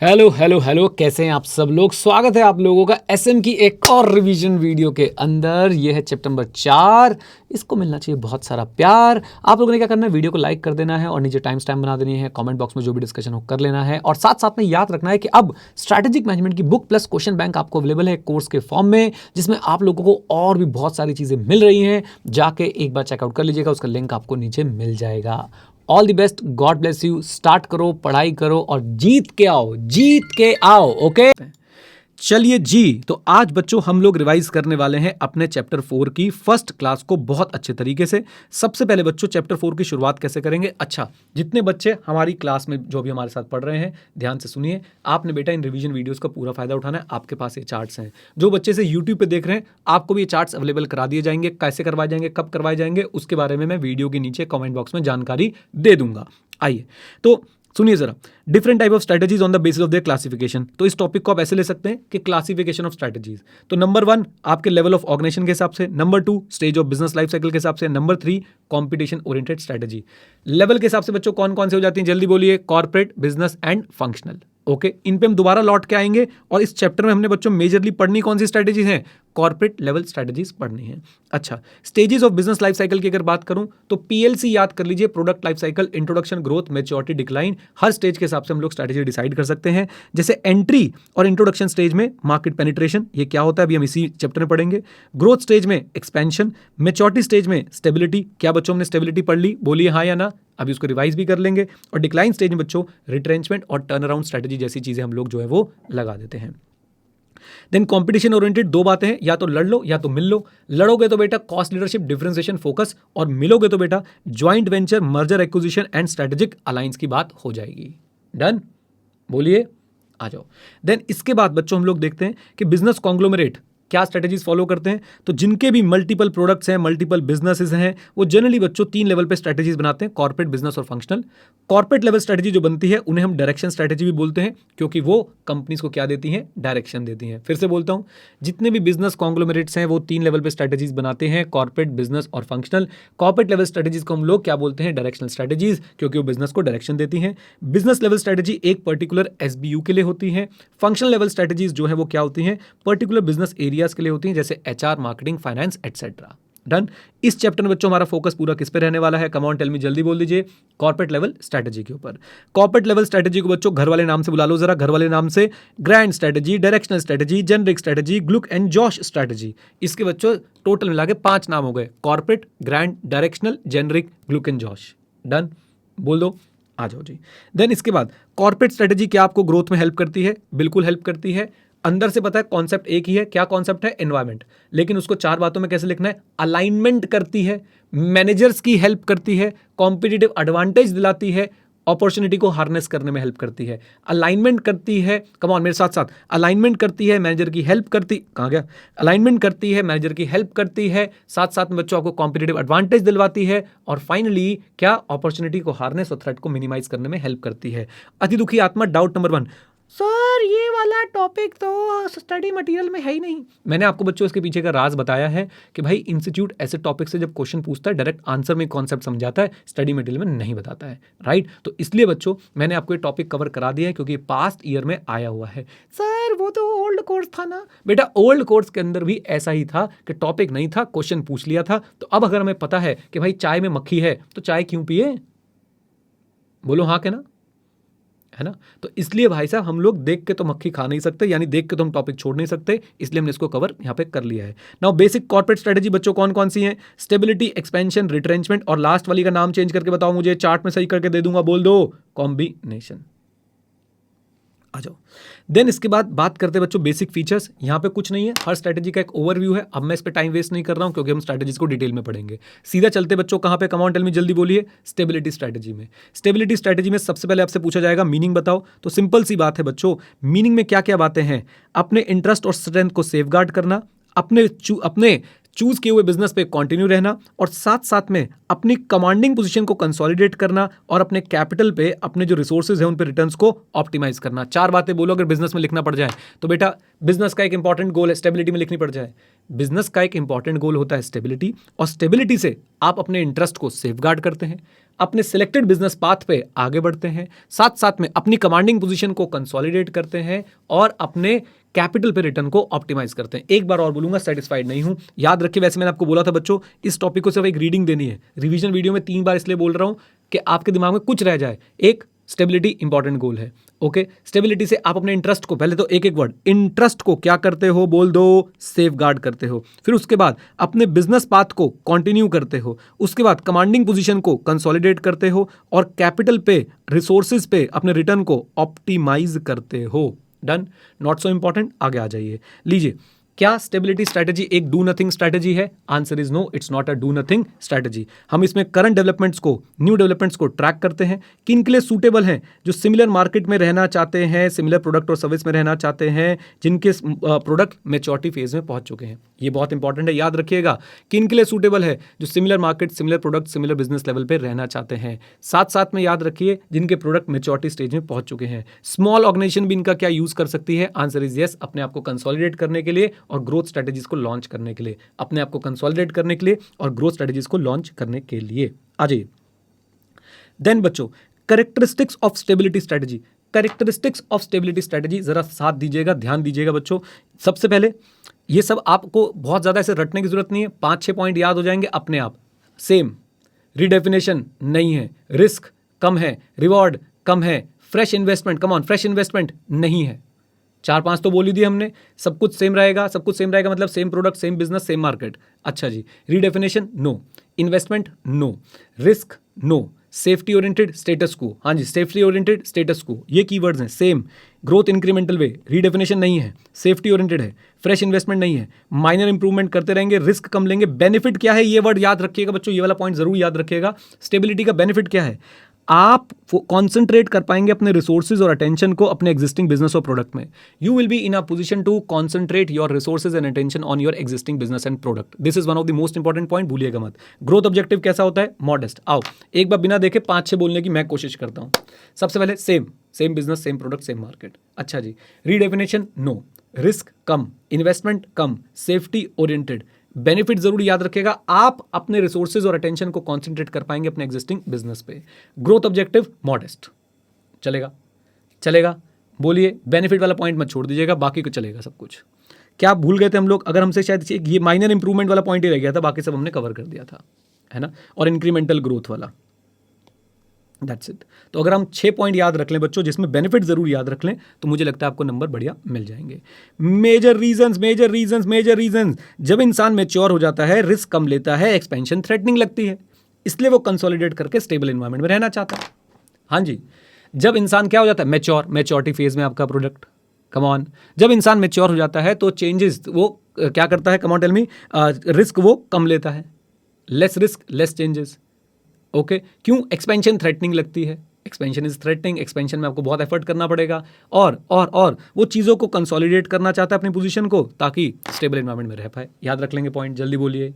Hello hello hello, कैसे हैं आप सब लोग। स्वागत है आप लोगों का एसएम की एक और रिवीजन वीडियो के अंदर। ये है चैप्टर नंबर 4। इसको मिलना चाहिए बहुत सारा प्यार। आप लोगों ने क्या करना है, वीडियो को लाइक कर देना है और नीचे टाइम स्टैम्प बना देनी है। कमेंट बॉक्स में जो भी डिस्कशन हो कर लेना है और साथ साथ में याद रखना है कि अब स्ट्रैटेजिक मैनेजमेंट की बुक प्लस क्वेश्चन बैंक आपको अवेलेबल है कोर्स के फॉर्म में, जिसमें आप लोगों को और भी बहुत सारी चीजें मिल रही हैं। जाके एक बार चेकआउट कर लीजिएगा, उसका लिंक आपको नीचे मिल जाएगा। All the best, God bless you. Start करो, पढ़ाई करो और जीत के आओ, जीत के आओ। ओके चलिए जी, तो आज बच्चों हम लोग रिवाइज करने वाले हैं अपने चैप्टर 4 की फर्स्ट क्लास को बहुत अच्छे तरीके से। सबसे पहले बच्चों चैप्टर 4 की शुरुआत कैसे करेंगे। अच्छा, जितने बच्चे हमारी क्लास में जो भी हमारे साथ पढ़ रहे हैं, ध्यान से सुनिए। आपने बेटा इन रिवीजन वीडियोस का पूरा फायदा उठाना है। आपके पास ये चार्ट्स हैं। जो बच्चे से यूट्यूब पे देख रहे हैं, आपको भी ये चार्ट्स अवेलेबल करा दिए जाएंगे। कैसे करवाए जाएंगे, कब करवाए जाएंगे, उसके बारे में मैं वीडियो के नीचे कमेंट बॉक्स में जानकारी दे दूंगा। आइए तो सुनिए जरा, different type of strategies on the basis of their classification. तो इस टॉपिक को आप ऐसे ले सकते हैं कि क्लासिफिकेशन ऑफ स्ट्रैटेजीज। तो नंबर 1 आपके लेवल ऑफ ऑर्गेनाइजेशन के हिसाब से, number 2 stage of business life cycle के हिसाब से, number 3 competition oriented strategy. Level के हिसाब से बच्चों कौन कौन से हो जाती हैं, जल्दी बोलिए। Corporate, business and functional. Okay, इन पे हम दोबारा लौट के आएंगे और इस चैप्टर में हमने बच्चों मेजरली पढ़नी कौन सी स्ट्रैटेजीज हैं, कॉर्पोरेट लेवल स्ट्रैटेजीज पढ़नी है। अच्छा, stages of business life cycle की अगर बात करूं तो पीएलसी याद कर लीजिए, product life cycle, introduction, growth, maturity, decline. हर स्टेज के हिसाब से हम लोग स्ट्रैटेजी डिसाइड कर सकते हैं। जैसे एंट्री और इंट्रोडक्शन स्टेज में मार्केट पेनिट्रेशन, ये क्या होता है अभी हम इसी चैप्टर में पढ़ेंगे। ग्रोथ स्टेज में एक्सपेंशन, मैच्योरिटी स्टेज में स्टेबिलिटी। क्या बच्चों हमने स्टेबिलिटी पढ़ ली, बोलिए हाँ या ना। अभी उसको रिवाइज भी कर लेंगे। और डिक्लाइन स्टेज में बच्चों रिट्रेंचमेंट और टर्न अराउंड स्ट्रैटेजी जैसी चीजें हम लोग जो है वो लगा देते हैं। देन कंपटीशन ओरिएंटेड दो बातें हैं, या तो लड़ लो या तो मिल लो। लड़ोगे तो बेटा कॉस्ट लीडरशिप, डिफरेंशिएशन, फोकस, और मिलोगे तो बेटा joint venture, merger acquisition and strategic alliance की बात हो जाएगी। डन, बोलिए आ जाओ। देन इसके बाद बच्चों हम लोग देखते हैं कि बिजनेस कॉन्ग्लोमरेट क्या स्ट्रेटेजीज फॉलो करते हैं। तो जिनके भी मल्टीपल प्रोडक्ट्स हैं, मल्टीपल बिजनेसेस हैं, वो जनरली बच्चों 3 लेवल पे स्ट्रेटेजीज बनाते हैं, कॉर्पोरेट, बिजनेस और फंक्शनल। कॉर्पोरेट लेवल स्ट्रेटेजी जो बनती है उन्हें हम डायरेक्शन स्ट्रेटेजी भी बोलते हैं, क्योंकि वो कंपनीज को क्या देती हैं, डायरेक्शन देती हैं। फिर से बोलता हूं, जितने भी बिजनेस कॉन्ग्लोमरेट्स हैं वो 3 लेवल पे स्ट्रेटेजीज बनाते हैं, कॉर्पोरेट, बिजनेस और फंक्शनल। कॉर्पोरेट लेवल स्ट्रेटेजीज को हम लोग क्या बोलते हैं, डायरेक्शनल स्ट्रेटेजीज, क्योंकि वो बिजनेस को डायरेक्शन देती हैं। बिजनेस लेवल स्ट्रेटेजी एक पर्टिकुलर एसबीयू के लिए होती है। फंक्शनल लेवल स्ट्रेटेजीज जो है वो क्या होती हैं, पर्टिकुलर बिजनेस एरियाज के लिए होती हैं, जैसे HR, marketing, finance etcetera. Done. इस चैप्टर में बच्चों हमारा फोकस पूरा किस पे रहने वाला है, कम ऑन टेल मी, जल्दी बोल दीजिए। कॉर्पोरेट लेवल स्ट्रेटेजी के ऊपर। कॉर्पोरेट लेवल स्ट्रेटेजी को बच्चों घर वाले नाम से बुला लो जरा, घर वाले नाम से। Grand strategy, directional strategy, generic strategy, Glueck and Jauch strategy. इसके बच्चों टोटल मिला के 5 नाम हो गए, corporate, grand, directional, generic, Glueck and Jauch. Done, बोल दो, आ जाओ जी। देन इसके बाद कॉर्पोरेट स्ट्रेटेजी क्या आपको ग्रोथ में हेल्प करती है, बिल्कुल हेल्प करती है। अंदर से पता है कॉन्सेप्ट एक ही है, क्या कॉन्सेप्ट है, एनवायरमेंट, लेकिन उसको 4 बातों में कैसे लिखना है। अलाइनमेंट करती है, मैनेजर्स की हेल्प करती है, कॉम्पिटिटिव एडवांटेज दिलाती है, अपॉर्चुनिटी को हार्नेस करने में हेल्प करती है। अलाइनमेंट करती है, कम ऑन मेरे साथ साथ, अलाइनमेंट करती है, मैनेजर की हेल्प करती, कहाँ गया, अलाइनमेंट करती है, मैनेजर की हेल्प करती है, साथ साथ में बच्चों आपको कॉम्पिटिटिव एडवांटेज दिलवाती है, और फाइनली क्या, अपॉर्चुनिटी को हार्नेस और थ्रेट को मिनिमाइज करने में हेल्प करती है। अति दुखी आत्मा, डाउट नंबर 1, सर ये वाला टॉपिक तो स्टडी मटेरियल में है ही नहीं। मैंने आपको बच्चों इसके पीछे का राज बताया है कि भाई इंस्टीट्यूट ऐसे टॉपिक से जब क्वेश्चन पूछता है, डायरेक्ट आंसर में कॉन्सेप्ट समझाता है, स्टडी मटेरियल में नहीं बताता है, राइट। तो इसलिए बच्चों मैंने आपको ये टॉपिक कवर करा दिया है, क्योंकि पास्ट ईयर में आया हुआ है। सर वो तो ओल्ड कोर्स था ना, बेटा ओल्ड कोर्स के अंदर भी ऐसा ही था कि टॉपिक नहीं था, क्वेश्चन पूछ लिया था। तो अब अगर हमें पता है कि भाई चाय में मक्खी है तो चाय क्यों पिए, बोलो हाँ के ना, है ना। तो इसलिए भाई साहब हम लोग देख के तो मक्खी खा नहीं सकते, यानी देख के तो हम टॉपिक छोड़ नहीं सकते, इसलिए हमने इसको कवर यहां पे कर लिया है। नाउ बेसिक कॉर्पोरेट स्ट्रेटेजी बच्चों कौन कौन सी हैं, स्टेबिलिटी, एक्सपेंशन, रिट्रेंचमेंट, और लास्ट वाली का नाम चेंज करके बताओ मुझे, चार्ट में सही करके दे दूंगा, बोल दो, कॉम्बिनेशन। आ जाओ। देन इसके बाद बात करते हैं बच्चों बेसिक फीचर्स। यहां पे कुछ नहीं है, हर स्ट्रेटेजी का एक ओवरव्यू है। अब मैं इस पे टाइम वेस्ट नहीं कर रहा हूं, क्योंकि हम स्ट्रेटेजीज को डिटेल में पढ़ेंगे। सीधा चलते बच्चों कहां पे, कम ऑन टेल मी, जल्दी बोलिए। स्टेबिलिटी स्ट्रेटेजी में। स्टेबिलिटी स्ट्रेटेजी में सबसे पहले आपसे पूछा जाएगा मीनिंग बताओ। तो सिंपल सी बात है बच्चों, मीनिंग में क्या क्या बातें हैं, अपने इंटरेस्ट और स्ट्रेंथ को सेफगार्ड करना, अपने चूज किए हुए बिजनेस पे कंटिन्यू रहना और साथ साथ में अपनी कमांडिंग पोजीशन को कंसोलिडेट करना और अपने कैपिटल पे अपने जो रिसोर्सेज है उन पे रिटर्न्स को ऑप्टिमाइज करना। 4 बातें बोलो अगर बिजनेस में लिखना पड़ जाए तो बेटा बिजनेस का एक इंपॉर्टेंट गोल है स्टेबिलिटी में लिखनी पड़ जाए। बिजनेस का एक इंपॉर्टेंट गोल होता है स्टेबिलिटी और स्टेबिलिटी से आप अपने इंटरेस्ट को सेफगार्ड करते हैं, अपने सिलेक्टेड बिजनेस पाथ पे आगे बढ़ते हैं, साथ साथ में अपनी कमांडिंग पोजीशन को कंसोलिडेट करते हैं और अपने कैपिटल पे रिटर्न को ऑप्टिमाइज करते हैं। एक बार और बोलूंगा, सेटिस्फाइड नहीं हूं। याद रखिए, वैसे मैंने आपको बोला था बच्चों इस टॉपिक को सिर्फ एक रीडिंग देनी है। रिवीजन वीडियो में 3 बार इसलिए बोल रहा हूं कि आपके दिमाग में कुछ रह जाए। एक, स्टेबिलिटी इंपॉर्टेंट गोल है। ओके, स्टेबिलिटी से आप अपने इंटरेस्ट को, पहले तो एक एक वर्ड, इंटरेस्ट को क्या करते हो बोल दो, सेफ गार्ड करते हो। फिर उसके बाद अपने बिजनेस पाथ को कंटिन्यू करते हो। उसके बाद कमांडिंग पोजीशन को कंसोलिडेट करते हो और कैपिटल पे, रिसोर्सेज पे अपने रिटर्न को ऑप्टिमाइज करते हो। डन, नॉट सो इंपॉर्टेंट, आगे आ जाइए। लीजिए, क्या स्टेबिलिटी स्ट्रैटेजी एक डू नथिंग स्ट्रैटेजी है? Answer is no, it's not a do nothing strategy. हम इसमें करंट डेवलपमेंट्स को, न्यू डेवलपमेंट्स को ट्रैक करते हैं, किन के लिए सूटेबल हैं, जो सिमिलर मार्केट में रहना चाहते हैं, सिमिलर प्रोडक्ट और सर्विस में रहना चाहते हैं, जिनके प्रोडक्ट मैच्योरिटी फेज में पहुंच चुके हैं। ये बहुत इंपॉर्टेंट है, याद रखिएगा। किन के लिए सूटेबल है? जो similar market, similar product, similar business level पे रहना चाहते हैं। साथ साथ में याद रखिए जिनके प्रोडक्ट मैच्योरिटी स्टेज में पहुंच चुके हैं। स्मॉल ऑर्गेनाइजेशन भी इनका क्या यूज कर सकती है? आंसर इज यस, अपने आप को कंसोलिडेट करने के लिए और ग्रोथ स्ट्रेटेजीज को लॉन्च करने के लिए, अपने आप को कंसोलिडेट करने के लिए और ग्रोथ स्ट्रेटेजीज को लॉन्च करने के लिए। आ जाइए देन बच्चों, characteristics of stability strategy. Characteristics of stability strategy, जरा साथ दीजिएगा, ध्यान दीजिएगा बच्चों। सबसे पहले ये सब आपको बहुत ज्यादा ऐसे रटने की जरूरत नहीं है, 5-6 पॉइंट याद हो जाएंगे अपने आप। सेम, रिडेफिनेशन नहीं है, रिस्क कम है, रिवॉर्ड कम है, fresh investment, come on, fresh investment नहीं है। 4-5 तो बोल ही दिए हमने। सब कुछ सेम रहेगा, सब कुछ सेम रहेगा मतलब same product, same business, same market. अच्छा जी, redefinition no, investment no, risk no, safety oriented, status quo, हाँ जी सेफ्टी ओरिएंटेड, स्टेटस को, ये कीवर्ड्स हैं। सेम, ग्रोथ इंक्रीमेंटल वे, रीडेफिनेशन नहीं है, सेफ्टी ओरिएंटेड है, फ्रेश इन्वेस्टमेंट नहीं है, माइनर इंप्रूवमेंट करते रहेंगे, रिस्क कम लेंगे। बेनिफिट क्या है, ये वर्ड याद रखिएगा बच्चों, ये वाला पॉइंट जरूर याद रखिएगा। स्टेबिलिटी का बेनिफिट क्या है? आप कॉन्सेंट्रेट कर पाएंगे अपने रिसोर्सेज और अटेंशन को अपने एग्जिस्टिंग बिजनेस और प्रोडक्ट में। You will be in a position to concentrate your resources and attention on your existing business and product. This is one of the most important point, भूलिएगा मत। Growth objective कैसा होता है? Modest. आओ एक बार बिना देखे 5-6 बोलने की मैं कोशिश करता हूं। सबसे पहले same business, same product, same market. अच्छा जी, रीडेफिनेशन नो, रिस्क कम, इन्वेस्टमेंट कम, सेफ्टी ओरिएंटेड। बेनिफिट जरूर याद रखिएगा, आप अपने रिसोर्सेज और अटेंशन को कॉन्सेंट्रेट कर पाएंगे अपने एग्जिस्टिंग बिजनेस पे। ग्रोथ ऑब्जेक्टिव मॉडेस्ट, चलेगा बोलिए। बेनिफिट वाला पॉइंट मत छोड़ दीजिएगा, बाकी को चलेगा सब कुछ। क्या भूल गए थे हम लोग? अगर हमसे शायद ये माइनर इंप्रूवमेंट वाला पॉइंट ही रह गया था, बाकी सब हमने कवर कर दिया था, है ना, और इंक्रीमेंटल ग्रोथ वाला। That's it. तो अगर हम 6 पॉइंट याद रख लें बच्चों, जिसमें बेनिफिट जरूर याद रख लें, तो मुझे लगता है आपको नंबर बढ़िया मिल जाएंगे। मेजर रीजंस, जब इंसान मैच्योर हो जाता है, रिस्क कम लेता है, एक्सपेंशन थ्रेटनिंग लगती है, इसलिए वो कंसोलिडेट करके स्टेबल एनवायरनमेंट में रहना चाहता है। हाँ जी, जब इंसान क्या हो जाता है? मैच्योरिटी फेज में आपका प्रोडक्ट, कम ऑन, जब इंसान मैच्योर हो जाता है तो चेंजेस वो क्या करता है? Come on tell me. Risk वो कम लेता है, less risk less changes. Okay, क्यों? एक्सपेंशन थ्रेटनिंग लगती है, एक्सपेंशन इज थ्रेटनिंग, एक्सपेंशन में आपको बहुत एफर्ट करना पड़ेगा और वो चीज़ों को कंसोलिडेट करना चाहता है अपनी पोजीशन को, ताकि स्टेबल एनवायरनमेंट में रह पाए। याद रख लेंगे पॉइंट, जल्दी बोलिए,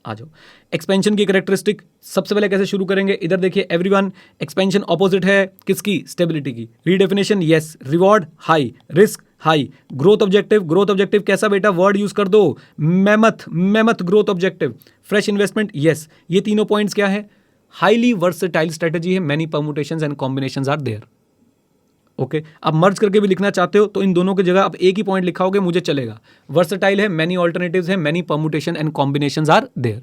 आ जाओ। एक्सपेंशन की कैरेक्टरिस्टिक सबसे पहले कैसे शुरू करेंगे? इधर देखिए एवरीवन, एक्सपेंशन ऑपोजिट है किसकी? स्टेबिलिटी की। Redefinition yes, reward high, risk high. Growth objective कैसा बेटा? वर्ड यूज कर दो, mammoth growth objective. Fresh investment yes. ये तीनों पॉइंट्स क्या है? हाईली वर्सेटाइल स्ट्रेटेजी है, many permutations and combinations are there. Okay, आप मर्ज करके भी लिखना चाहते हो तो इन दोनों की जगह आप एक ही पॉइंट लिखाओगे, मुझे चलेगा। वर्सेटाइल है, मेनी ऑल्टरनेटिव्स है, many permutation and combinations are there.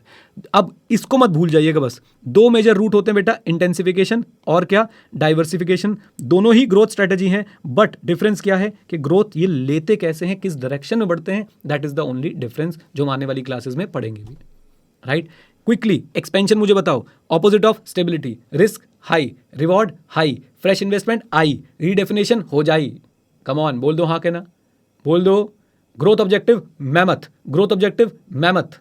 अब इसको मत भूल जाइएगा बस। 2 मेजर रूट होते हैं बेटा, इंटेंसिफिकेशन और क्या? डाइवर्सिफिकेशन। दोनों ही ग्रोथ स्ट्रेटेजी हैं, बट डिफरेंस क्या है कि ग्रोथ ये लेते कैसे हैं, किस डायरेक्शन में बढ़ते हैं, that is the only difference जो हम आने वाली क्लासेस में पढ़ेंगे भी। राइट, क्विकली एक्सपेंशन मुझे बताओ, opposite of stability, risk high, reward high, fresh investment I, redefinition हो जाई। कम ऑन, बोल दो हाँ के ना, बोल दो। ग्रोथ ऑब्जेक्टिव मैमथ,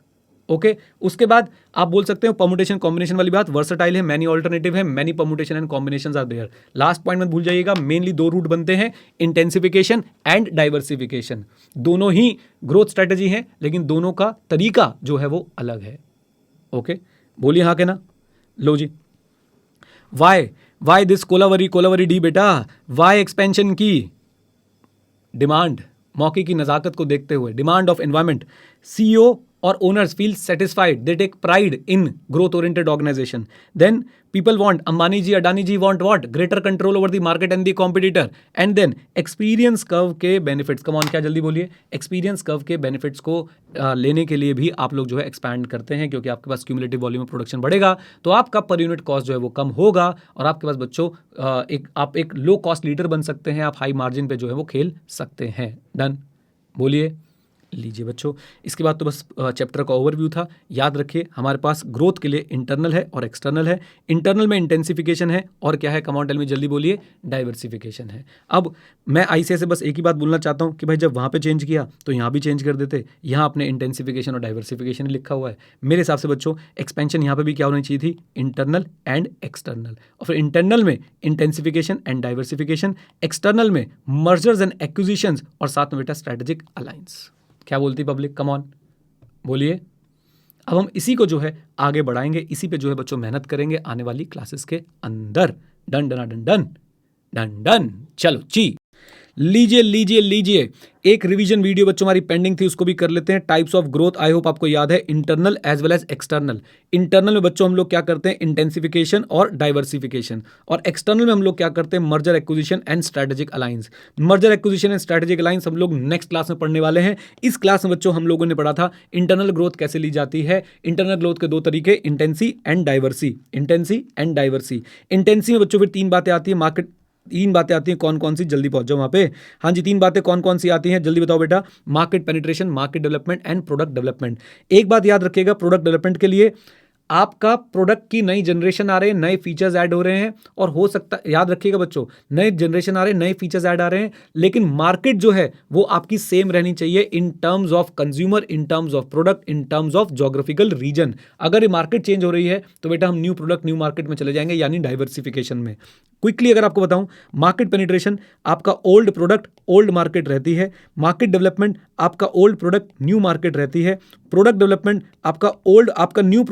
ओके उसके बाद आप बोल सकते हो परमुटेशन कॉम्बिनेशन वाली बात, वर्सटाइल है, मैनी ऑल्टरनेटिव है, many permutation and combinations are there. Last point मत भूल जाइएगा, मेनली दो रूट बनते हैं, इंटेंसिफिकेशन एंड डाइवर्सिफिकेशन। दोनों ही ग्रोथ स्ट्रेटजी हैं, लेकिन दोनों का तरीका जो है वो अलग है। ओके बोलिए हाँ के ना। लो जी, वाई दिस कोलावरी डी बेटा, वाई एक्सपेंशन की डिमांड, मौके की नज़ाकत को देखते हुए, डिमांड ऑफ एनवायरमेंट, सीईओ और owners feel satisfied, they take pride in growth oriented organisation. Then people want, Ambani ji Adani ji want what, greater control over the market and the competitor. And then experience curve के benefits, come on क्या जल्दी बोलिए, experience curve के benefits को लेने के लिए भी आप लोग जो है एक्सपैंड करते हैं, क्योंकि आपके पास क्यूमुलेटिव वॉल्यूम ऑफ प्रोडक्शन बढ़ेगा तो आपका पर यूनिट कॉस्ट जो है वो कम होगा, और आपके पास बच्चों आप एक लो कॉस्ट लीडर बन सकते हैं, आप हाई मार्जिन पे जो है वो खेल सकते हैं। डन बोलिए। लीजिए बच्चों, इसके बाद तो बस चैप्टर का ओवरव्यू था। याद रखिए हमारे पास ग्रोथ के लिए इंटरनल है और एक्सटर्नल है। इंटरनल में इंटेंसिफिकेशन है और क्या है, कमांड टेल में जल्दी बोलिए, डाइवर्सिफिकेशन है। अब मैं आईसीआई से बस एक ही बात बोलना चाहता हूं कि भाई जब वहां पे चेंज किया तो यहां भी चेंज कर देते, यहां अपने इंटेंसिफिकेशन और डाइवर्सिफिकेशन लिखा हुआ है। मेरे हिसाब से बच्चों एक्सपेंशन यहां पर भी क्या होनी चाहिए थी, इंटरनल एंड एक्सटर्नल, और फिर इंटरनल में इंटेंसिफिकेशन एंड डाइवर्सिफिकेशन, एक्सटर्नल में मर्जर्स एंड एक्विजिशंस, और साथ में बेटा स्ट्रेटेजिक अलायंस। क्या बोलती पब्लिक, कम ऑन बोलिए। अब हम इसी को जो है आगे बढ़ाएंगे, इसी पे जो है बच्चों मेहनत करेंगे आने वाली क्लासेस के अंदर। Done done done done done done. चलो जी, लीजिए एक रिवीजन वीडियो बच्चों हमारी पेंडिंग थी, उसको भी कर लेते हैं। Types of growth, I hope आपको याद है, internal as well as external. Internal में बच्चों हम लोग क्या करते हैं, इंटेंसिफिकेशन और डाइवर्सिफिकेशन, और एक्सटर्नल में हम लोग क्या करते हैं, merger acquisition and strategic alliance. Merger acquisition and strategic alliance हम लोग नेक्स्ट क्लास में पढ़ने वाले हैं। इस क्लास में बच्चों हम लोगों ने पढ़ा था इंटरनल ग्रोथ कैसे ली जाती है। इंटरनल ग्रोथ के दो तरीके, इंटेंसी एंड डाइवर्सी। इंटेंसी एंड डाइवर्सी, इंटेंसी में बच्चों फिर तीन बातें आती है, मार्केट, तीन बातें आती हैं, कौन कौन सी, जल्दी पहुंच जाओ वहां पे। हाँ जी, तीन बातें कौन कौन सी आती हैं, जल्दी बताओ बेटा। Market penetration, market development and product development. एक बात याद रखिएगा, प्रोडक्ट डेवलपमेंट के लिए आपका प्रोडक्ट की नई जनरेशन आ रहे हैं, नए फीचर्स ऐड हो रहे हैं, और हो सकता है, याद रखिएगा बच्चों, नए जनरेशन आ रहे हैं, नए फीचर्स ऐड आ रहे हैं, लेकिन मार्केट जो है वो आपकी सेम रहनी चाहिए in terms of consumer, in terms of product, in terms of geographical region. अगर ये मार्केट चेंज हो रही है तो बेटा हम न्यू प्रोडक्ट न्यू मार्केट में चले जाएंगे, यानी डाइवर्सिफिकेशन में। क्विकली अगर आपको बताऊं, मार्केट पेनिट्रेशन आपका ओल्ड प्रोडक्ट ओल्ड मार्केट रहती है, मार्केट डेवलपमेंट आपका ओल्ड प्रोडक्ट न्यू मार्केट रहती है, प्रोडक्ट डेवलपमेंट आपका new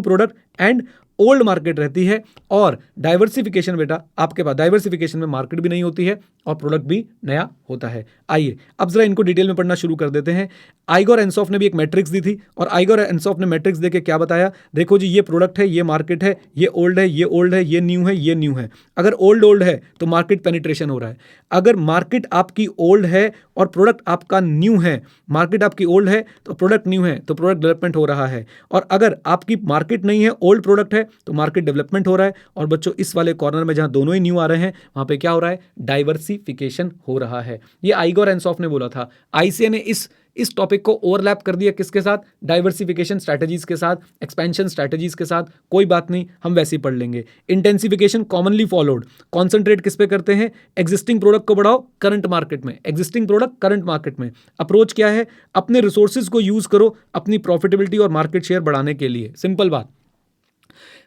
product and old market रहती है, और डाइवर्सिफिकेशन बेटा आपके पास, डाइवर्सिफिकेशन में मार्केट भी नहीं होती है और प्रोडक्ट भी नया होता है। आइए अब जरा इनको डिटेल में पढ़ना शुरू कर देते हैं। आइगोर एंसॉफ ने भी एक मैट्रिक्स दी थी, और आइगोर एंसॉफ ने मैट्रिक्स देके क्या बताया, देखो जी ये प्रोडक्ट है, ये मार्केट है, ये ओल्ड है, ये ओल्ड है, ये न्यू है, ये न्यू है। अगर ओल्ड है तो मार्केट पेनिट्रेशन हो रहा है, अगर मार्केट आपकी ओल्ड है और प्रोडक्ट आपका न्यू है, मार्केट आपकी ओल्ड है तो प्रोडक्ट न्यू है, तो प्रोडक्ट डेवलपमेंट हो रहा है, और अगर आपकी मार्केट नहीं है, ओल्ड प्रोडक्ट है, तो मार्केट डेवलपमेंट हो रहा है। और बच्चों इस वाले कॉर्नर में जहां दोनों ही न्यू आ रहे हैं, वहां पे क्या हो रहा है, डाइवर्सिफिकेशन हो रहा है। ये आइगोर एंसॉफ ने बोला था। आईसीए ने इस टॉपिक को ओवरलैप कर दिया किसके साथ, डाइवर्सिफिकेशन स्ट्रैटेजीज के साथ, एक्सपेंशन स्ट्रैटेजीज के साथ। कोई बात नहीं, हम वैसे ही पढ़ लेंगे। इंटेंसिफिकेशन कॉमनली फॉलोड, कॉन्सेंट्रेट किस पे करते हैं, एग्जिस्टिंग प्रोडक्ट को बढ़ाओ करंट मार्केट में, एग्जिस्टिंग प्रोडक्ट करंट मार्केट में। अप्रोच क्या है, अपने रिसोर्सेज को यूज करो अपनी प्रॉफिटेबिलिटी और मार्केट शेयर बढ़ाने के लिए, सिंपल बात।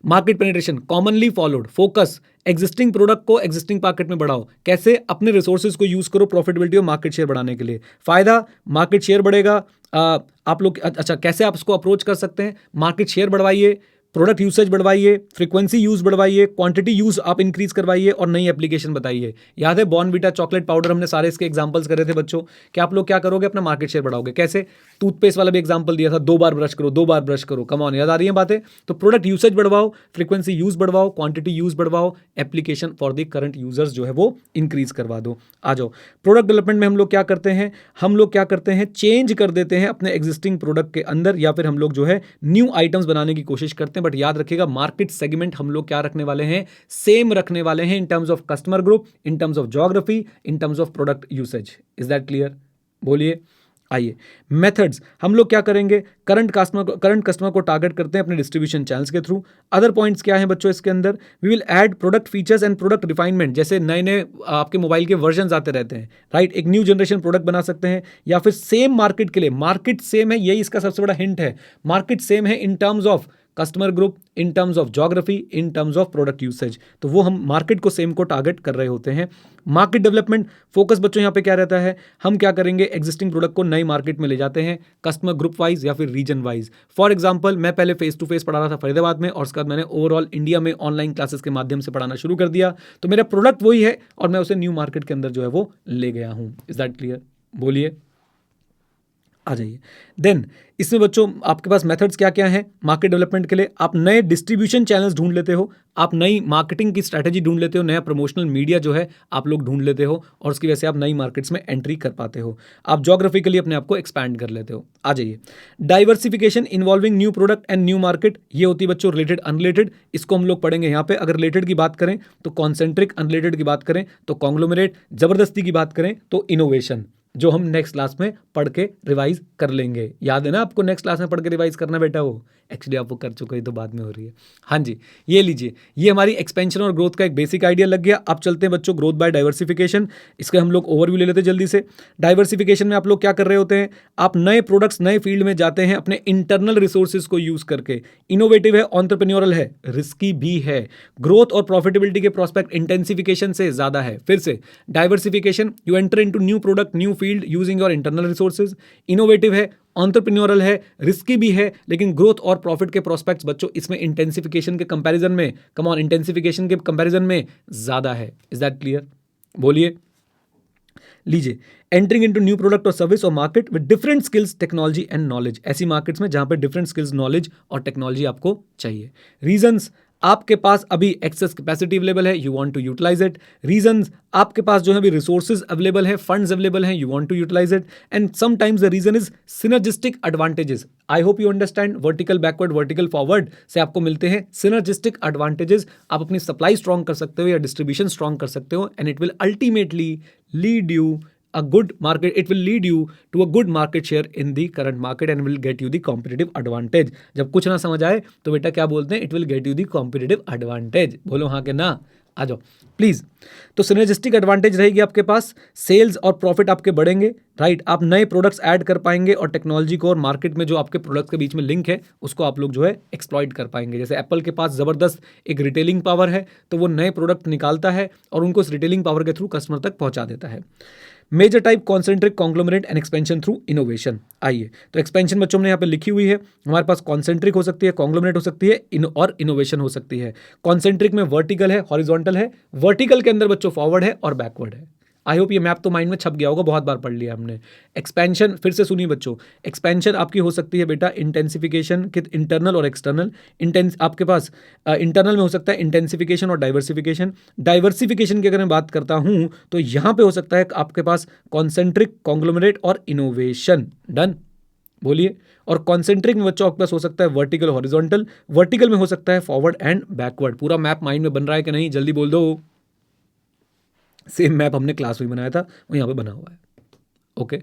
Market penetration commonly followed, focus existing product को एग्जिस्टिंग मार्केट में बढ़ाओ, कैसे, अपने रिसोर्सेज को यूज करो प्रॉफिटेबिलिटी और मार्केट शेयर बढ़ाने के लिए। फायदा, मार्केट शेयर बढ़ेगा। आप लोग अच्छा कैसे आप इसको अप्रोच कर सकते हैं, मार्केट शेयर बढ़वाइए, प्रोडक्ट यूसेज बढ़वाइए, फ्रीक्वेंसी यूज बढ़वाइए, क्वांटिटी यूज आप इंक्रीज करवाइए, और नई एप्लीकेशन बताइए। याद है बॉर्नवीटा चॉकलेट पाउडर, हमने सारे इसके एग्जांपल्स करे थे बच्चों कि आप लोग क्या करोगे, अपना मार्केट शेयर बढ़ाओगे कैसे। टूथपेस्ट वाला भी एग्जांपल दिया था, 2 बार ब्रश करो, 2 बार ब्रश करो, कम ऑन, याद आ रही है बातें। तो प्रोडक्ट यूसेज बढ़वाओ, फ्रीक्वेंसी यूज बढ़वाओ, क्वांटिटी यूज बढ़वाओ, application for the current users जो है वो इंक्रीज करवा दो। आ जाओ प्रोडक्ट डेवलपमेंट में हम लोग क्या करते हैं, चेंज कर देते हैं अपने एग्जिस्टिंग प्रोडक्ट के अंदर, या फिर हम लोग जो है न्यू आइटम्स बनाने की कोशिश करते हैं। बट याद रखिएगा मार्केट सेगमेंट हम लोग क्या रखने वाले हैं, सेम रखने वाले हैं, इन terms of customer group, in terms of geography, in terms of product usage. Is that clear, बोलिए। आइए मेथड्स, हम लोग क्या करेंगे, करंट कस्टमर को टारगेट करते हैं अपने डिस्ट्रीब्यूशन चैनल्स के थ्रू। अदर पॉइंट्स क्या हैं बच्चों इसके अंदर, we will add product features and product refinement, जैसे नए नए आपके मोबाइल के वर्जन आते रहते हैं, राइट, एक न्यू जनरेशन प्रोडक्ट बना सकते हैं, या फिर सेम मार्केट के लिए, मार्केट सेम है, यही इसका सबसे बड़ा हिंट है, मार्केट सेम है इन terms of customer group, in terms of geography, in terms of product usage, तो वो हम मार्केट को सेम को टारगेट कर रहे होते हैं। मार्केट डेवलपमेंट फोकस बच्चों यहाँ पे क्या रहता है, हम क्या करेंगे, एग्जिस्टिंग प्रोडक्ट को नई मार्केट में ले जाते हैं, कस्टमर ग्रुप वाइज या फिर रीजन वाइज। फॉर एग्जांपल मैं पहले फेस टू फेस पढ़ा रहा था फरीदाबाद में, और उसके बाद मैंने ओवरऑल इंडिया में ऑनलाइन क्लासेस के माध्यम से पढ़ाना शुरू कर दिया, तो मेरा प्रोडक्ट वही है और मैं उसे न्यू मार्केट के अंदर जो है वो ले गया हूँ। Is that clear? बोलिए, आ जाइए। देन इसमें बच्चों आपके पास मेथड्स क्या क्या हैं मार्केट डेवलपमेंट के लिए, आप नए डिस्ट्रीब्यूशन चैनल्स ढूंढ लेते हो, आप नई मार्केटिंग की स्ट्रैटेजी ढूंढ लेते हो, नया प्रमोशनल मीडिया जो है आप लोग ढूंढ लेते हो, और उसकी वजह से आप नई मार्केट्स में एंट्री कर पाते हो, आप ज्योग्राफिकली अपने आप को एक्सपैंड कर लेते हो। आ जाइए, diversification involving new product and new market, ये होती है बच्चों रिलेटेड अनरिलेटेड, इसको हम लोग पढ़ेंगे यहाँ पे। अगर रिलेटेड की बात करें तो कॉन्सेंट्रिक, अनरिलेटेड की बात करें तो कॉन्ग्लोमरेट, जबरदस्ती की बात करें तो इनोवेशन, जो हम नेक्स्ट क्लास में पढ़ के रिवाइज कर लेंगे। याद है ना आपको नेक्स्ट क्लास में पढ़ के रिवाइज करना बेटा? वो एक्चुअली आप वो कर चुके हैं तो बाद में हो रही है। हाँ जी, ये लीजिए, ये हमारी एक्सपेंशन और ग्रोथ का एक बेसिक आइडिया लग गया। अब चलते हैं बच्चों ग्रोथ बाय डाइवर्सिफिकेशन, इसका हम लोग ओवरव्यू ले लेते हैं जल्दी से। डाइवर्सिफिकेशन में आप लोग क्या कर रहे होते हैं, आप नए प्रोडक्ट्स नए फील्ड में जाते हैं अपने इंटरनल रिसोर्सेज को यूज करके। इनोवेटिव है, एंटरप्रेन्योरल है, रिस्की भी है, ग्रोथ और प्रॉफिटेबिलिटी के प्रोस्पेक्ट इंटेंसिफिकेशन से ज्यादा है। फिर से diversification, you enter into new product new field using your internal resources, innovative है, एंटरप्रेन्योरल है, रिस्की भी है, लेकिन ग्रोथ और प्रॉफिट के प्रोस्पेक्ट्स बच्चों इसमें इंटेंसिफिकेशन के कंपैरिजन में, कम ऑन, इंटेंसिफिकेशन के कंपैरिजन में ज्यादा है। Is that clear? बोलिए, लीजिए, एंटरिंग इनटू न्यू प्रोडक्ट और सर्विस और market with different skills technology and knowledge, ऐसी मार्केट्स में जहां पे डिफरेंट स्किल्स नॉलेज और टेक्नोलॉजी आपको चाहिए। रीजंस, आपके पास अभी एक्सेस कैपेसिटी अवेलेबल है, you want to utilise it. Reasons, आपके पास जो है अभी रिसोर्सेज अवेलेबल है, फंड्स अवेलेबल हैं, you want to utilise it. And sometimes the reason is synergistic advantages. I hope you understand, vertical backward vertical forward से आपको मिलते हैं सिनर्जिस्टिक एडवांटेजेस। आप अपनी सप्लाई स्ट्रॉन्ग कर सकते हो या डिस्ट्रीब्यूशन स्ट्रॉन्ग कर सकते हो, and it will ultimately lead you a good market, it will lead you to a good market share in the current market and will get you the competitive advantage। जब कुछ ना समझ आए तो बेटा क्या बोलते हैं, it will get you the competitive advantage। बोलो हाँ के ना, आ जाओ प्लीज। तो सिनर्जिस्टिक एडवांटेज रहेगी आपके पास, सेल्स और प्रॉफिट आपके बढ़ेंगे, राइट, आप नए प्रोडक्ट्स ऐड कर पाएंगे और टेक्नोलॉजी को और मार्केट में जो आपके प्रोडक्ट्स के बीच में लिंक है उसको आप लोग जो है एक्सप्लॉइट कर पाएंगे। जैसे एप्पल के पास जबरदस्त एक रिटेलिंग पावर है, तो वो नए प्रोडक्ट निकालता है और उनको उस रिटेलिंग पावर के थ्रू कस्टमर तक पहुंचा देता है। Major type concentric, conglomerate and expansion through innovation. आइए, तो एक्सपेंशन बच्चों ने यहाँ पे लिखी हुई है, हमारे पास कॉन्सेंट्रिक हो सकती है, कॉन्ग्लोमरेट हो सकती है, और इनोवेशन हो सकती है। कॉन्सेंट्रिक में वर्टिकल है, हॉरिजॉन्टल है, वर्टिकल के अंदर बच्चों फॉरवर्ड है और बैकवर्ड है। आई होप ये मैप तो माइंड में छप गया होगा, बहुत बार पढ़ लिया हमने। एक्सपेंशन, फिर से सुनिए बच्चों, एक्सपेंशन आपकी हो सकती है बेटा इंटेंसिफिकेशन के, इंटरनल और एक्सटर्नल। आपके पास इंटरनल में हो सकता है इंटेंसिफिकेशन और डाइवर्सिफिकेशन। डाइवर्सिफिकेशन की अगर मैं बात करता हूं तो यहां पे हो सकता है आपके पास कॉन्सेंट्रिक, कॉन्ग्लोमरेट और इनोवेशन। डन? बोलिए। और कॉन्सेंट्रिक में बच्चों आपके पास हो सकता है वर्टिकल, हॉरिजॉन्टल। वर्टिकल में हो सकता है फॉरवर्ड एंड बैकवर्ड। पूरा मैप माइंड में बन रहा है कि नहीं? जल्दी बोल दो। सेम मैप हमने क्लास में बनाया था, वो यहाँ पे बना हुआ है। ओके,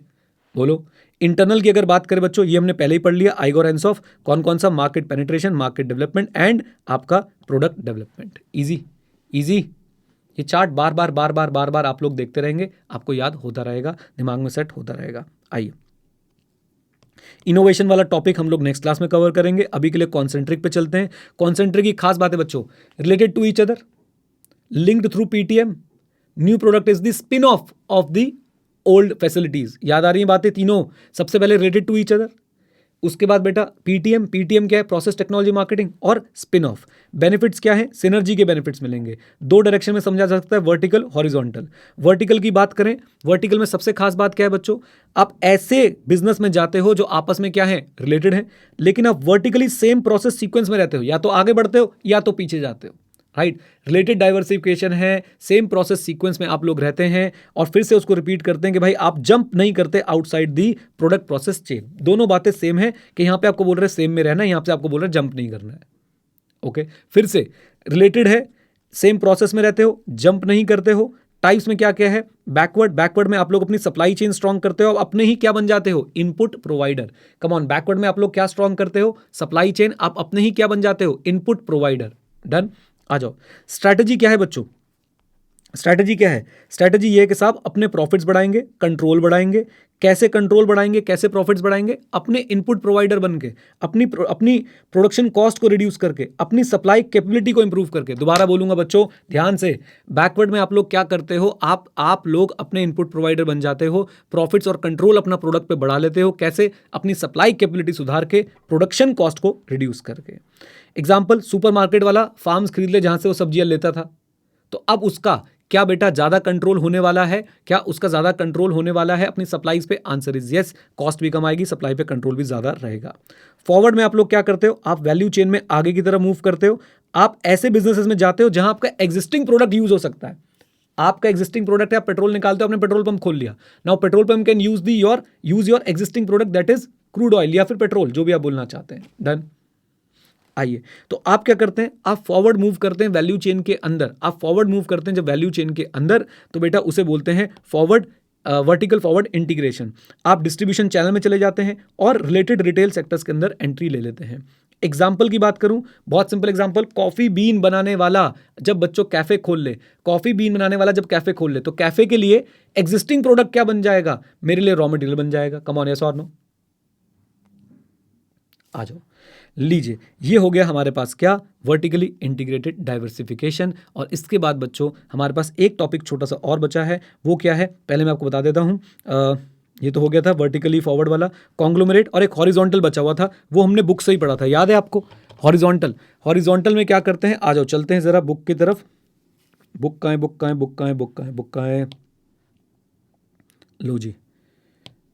बोलो। इंटरनल की अगर बात करें बच्चों, ये हमने पहले ही पढ़ लिया, आइगोर एंसॉफ, कौन कौन सा, market penetration, market development and आपका प्रोडक्ट डेवलपमेंट। इजी इजी, ये चार्ट बार बार बार बार बार बार आप लोग देखते रहेंगे, आपको याद होता रहेगा, दिमाग में सेट होता रहेगा। आइए, इनोवेशन वाला टॉपिक हम लोग नेक्स्ट क्लास में कवर करेंगे, अभी के लिए कॉन्सेंट्रिक पे चलते हैं। कॉन्सेंट्रिक की खास बात है बच्चों, related to each other, linked through PTM, new product is the spin off the old facilities. याद आ रही है बातें तीनों? सबसे पहले रिलेटेड टू ईच अदर, उसके बाद बेटा पीटीएम। पीटीएम क्या है? Process technology marketing. और स्पिन ऑफ। बेनिफिट्स क्या है? सिनर्जी के बेनिफिट्स मिलेंगे। दो डायरेक्शन में समझा जा सकता है, वर्टिकल, हॉरिजॉन्टल। वर्टिकल की बात करें, वर्टिकल में सबसे खास बात क्या है बच्चों? आप ऐसे बिजनेस में जाते हो जो आपस में क्या है? रिलेटेड है, लेकिन आप वर्टिकली सेम प्रोसेस सीक्वेंस में रहते हो, या तो आगे बढ़ते हो या तो पीछे जाते हो, राइट। रिलेटेड डाइवर्सिफिकेशन है, सेम प्रोसेस सीक्वेंस में आप लोग रहते हैं, और फिर से उसको रिपीट करते हैं कि भाई आप जंप नहीं करते outside the product process chain. दोनों बातें सेम है कि यहां पे आपको बोल रहे हैं सेम में रहना है, यहां पे आपको बोल रहे हैं जंप नहीं करना है। ओके, फिर से रिलेटेड है, सेम प्रोसेस में रहते हो, जंप नहीं करते हो, टाइप्स में क्या क्या है, बैकवर्ड में आप लोग अपनी सप्लाई चेन स्ट्रॉन्ग करते हो, अपने ही क्या बन जाते हो, input provider. Come on, backward में आप लोग क्या स्ट्रॉन्ग करते हो, सप्लाई चेन, आप अपने ही क्या बन जाते हो, इनपुट प्रोवाइडर। डन। आ जाओ, स्ट्रैटेजी क्या है बच्चों, स्ट्रैटेजी क्या है, स्ट्रैटेजी ये है कि साहब अपने प्रॉफिट्स बढ़ाएंगे, कंट्रोल बढ़ाएंगे। कैसे कंट्रोल बढ़ाएंगे, कैसे प्रॉफिट्स बढ़ाएंगे, अपने इनपुट प्रोवाइडर बन के, अपनी प्रोडक्शन कॉस्ट को रिड्यूस करके, अपनी सप्लाई कैपेबिलिटी को इंप्रूव करके। दोबारा बोलूंगा बच्चों ध्यान से, बैकवर्ड में आप लोग क्या करते हो, आप लोग अपने इनपुट प्रोवाइडर बन जाते हो, प्रॉफिट्स और कंट्रोल अपना प्रोडक्ट पे बढ़ा लेते हो। कैसे, अपनी सप्लाई कैपेबिलिटी सुधार के, प्रोडक्शन कॉस्ट को रिड्यूस करके। एग्जाम्पल, सुपरमार्केट वाला फार्म्स खरीद ले जहां से वो सब्जियां लेता था, तो अब उसका क्या बेटा ज़्यादा कंट्रोल होने वाला है, क्या उसका ज़्यादा कंट्रोल होने वाला है अपनी सप्लाईज पे, आंसर इज यस। कॉस्ट भी कम आएगी, सप्लाई पे कंट्रोल भी ज़्यादा रहेगा। फॉरवर्ड में आप लोग क्या करते हो, आप वैल्यू चेन में आगे की तरफ मूव करते हो, आप ऐसे बिजनेसेस में जाते हो जहां आपका एग्जिस्टिंग प्रोडक्ट यूज हो सकता है। आपका एग्जिस्टिंग प्रोडक्ट है, आप पेट्रोल निकालते हो, आपने पेट्रोल पंप खोल लिया, now petrol pump can use your existing product, that is crude oil या फिर पेट्रोल, जो भी आप बोलना चाहते हैं। डन। आइए, तो आप क्या करते हैं, आप फॉरवर्ड मूव करते हैं वैल्यू चेन के अंदर, आप फॉरवर्ड मूव करते हैं जब वैल्यू चेन के अंदर, तो बेटा उसे बोलते हैं फॉरवर्ड, वर्टिकल फॉरवर्ड इंटीग्रेशन। आप डिस्ट्रीब्यूशन चैनल में चले जाते हैं और रिलेटेड रिटेल सेक्टर्स के अंदर एंट्री ले लेते हैं। एग्जाम्पल की बात करूं, बहुत सिंपल एग्जाम्पल, कॉफी बीन बनाने वाला जब बच्चों कैफे खोल ले, कॉफी बीन बनाने वाला जब कैफे खोल ले, तो कैफे के लिए एग्जिस्टिंग प्रोडक्ट क्या बन जाएगा, मेरे लिए रॉ मटेरियल बन जाएगा। कम ऑन, यस और नो, आ जाओ। लीजिए, ये हो गया हमारे पास क्या, वर्टिकली इंटीग्रेटेड डाइवर्सिफिकेशन। और इसके बाद बच्चों हमारे पास एक टॉपिक छोटा सा और बचा है, वो क्या है, पहले मैं आपको बता देता हूँ। ये तो हो गया था वर्टिकली फॉरवर्ड वाला, कॉन्ग्लोमरेट, और एक हॉरिजॉन्टल बचा हुआ था, वो हमने बुक से ही पढ़ा था, याद है आपको। हॉरिजॉन्टल में क्या करते हैं, आ जाओ चलते हैं जरा बुक की तरफ। बुक कहाँ है, लो जी,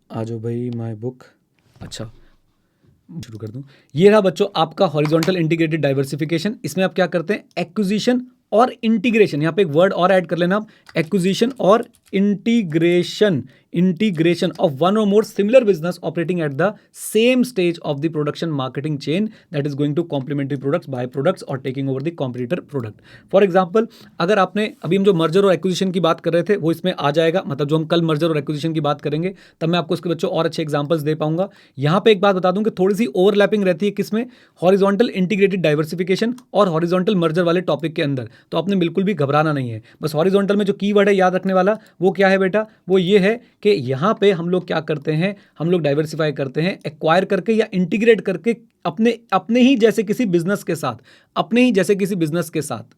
आ जाओ भाई, माय बुक। अच्छा, शुरू कर दूं। ये रहा बच्चों आपका हॉरिजॉन्टल इंटीग्रेटेड डाइवर्सिफिकेशन। इसमें आप क्या करते हैं, एक्विजिशन और इंटीग्रेशन, यहां पे एक वर्ड और ऐड कर लेना आप, एक्विजिशन और integration of one or more similar business operating at the same stage of the production marketing chain that is going to complementary products, by products और taking over the competitor product. For example, अगर आपने अभी हम जो merger और acquisition की बात कर रहे थे वो इसमें आ जाएगा, मतलब जो हम कल मर्जर और एक्विजिशन की बात करेंगे तब मैं आपको उसके बच्चों और अच्छे एग्जांपल्स दे पाऊंगा। यहां पे एक बात बता दूं कि थोड़ी सी ओवरलैपिंग रहती है किसमें, हॉरिजॉन्टल इंटीग्रेटेड डाइवर्सिफिकेशन और हॉरिजॉन्टल मर्जर वाले टॉपिक के अंदर। तो आपने बिल्कुल भी घबराना नहीं है, बस हॉरिजॉन्टल में जो कीवर्ड है याद रखने वाला वो क्या है बेटा, वो ये है कि यहां पे हम लोग क्या करते हैं, हम लोग डाइवर्सिफाई करते हैं एक्वायर करके या इंटीग्रेट करके अपने ही जैसे किसी बिजनेस के साथ,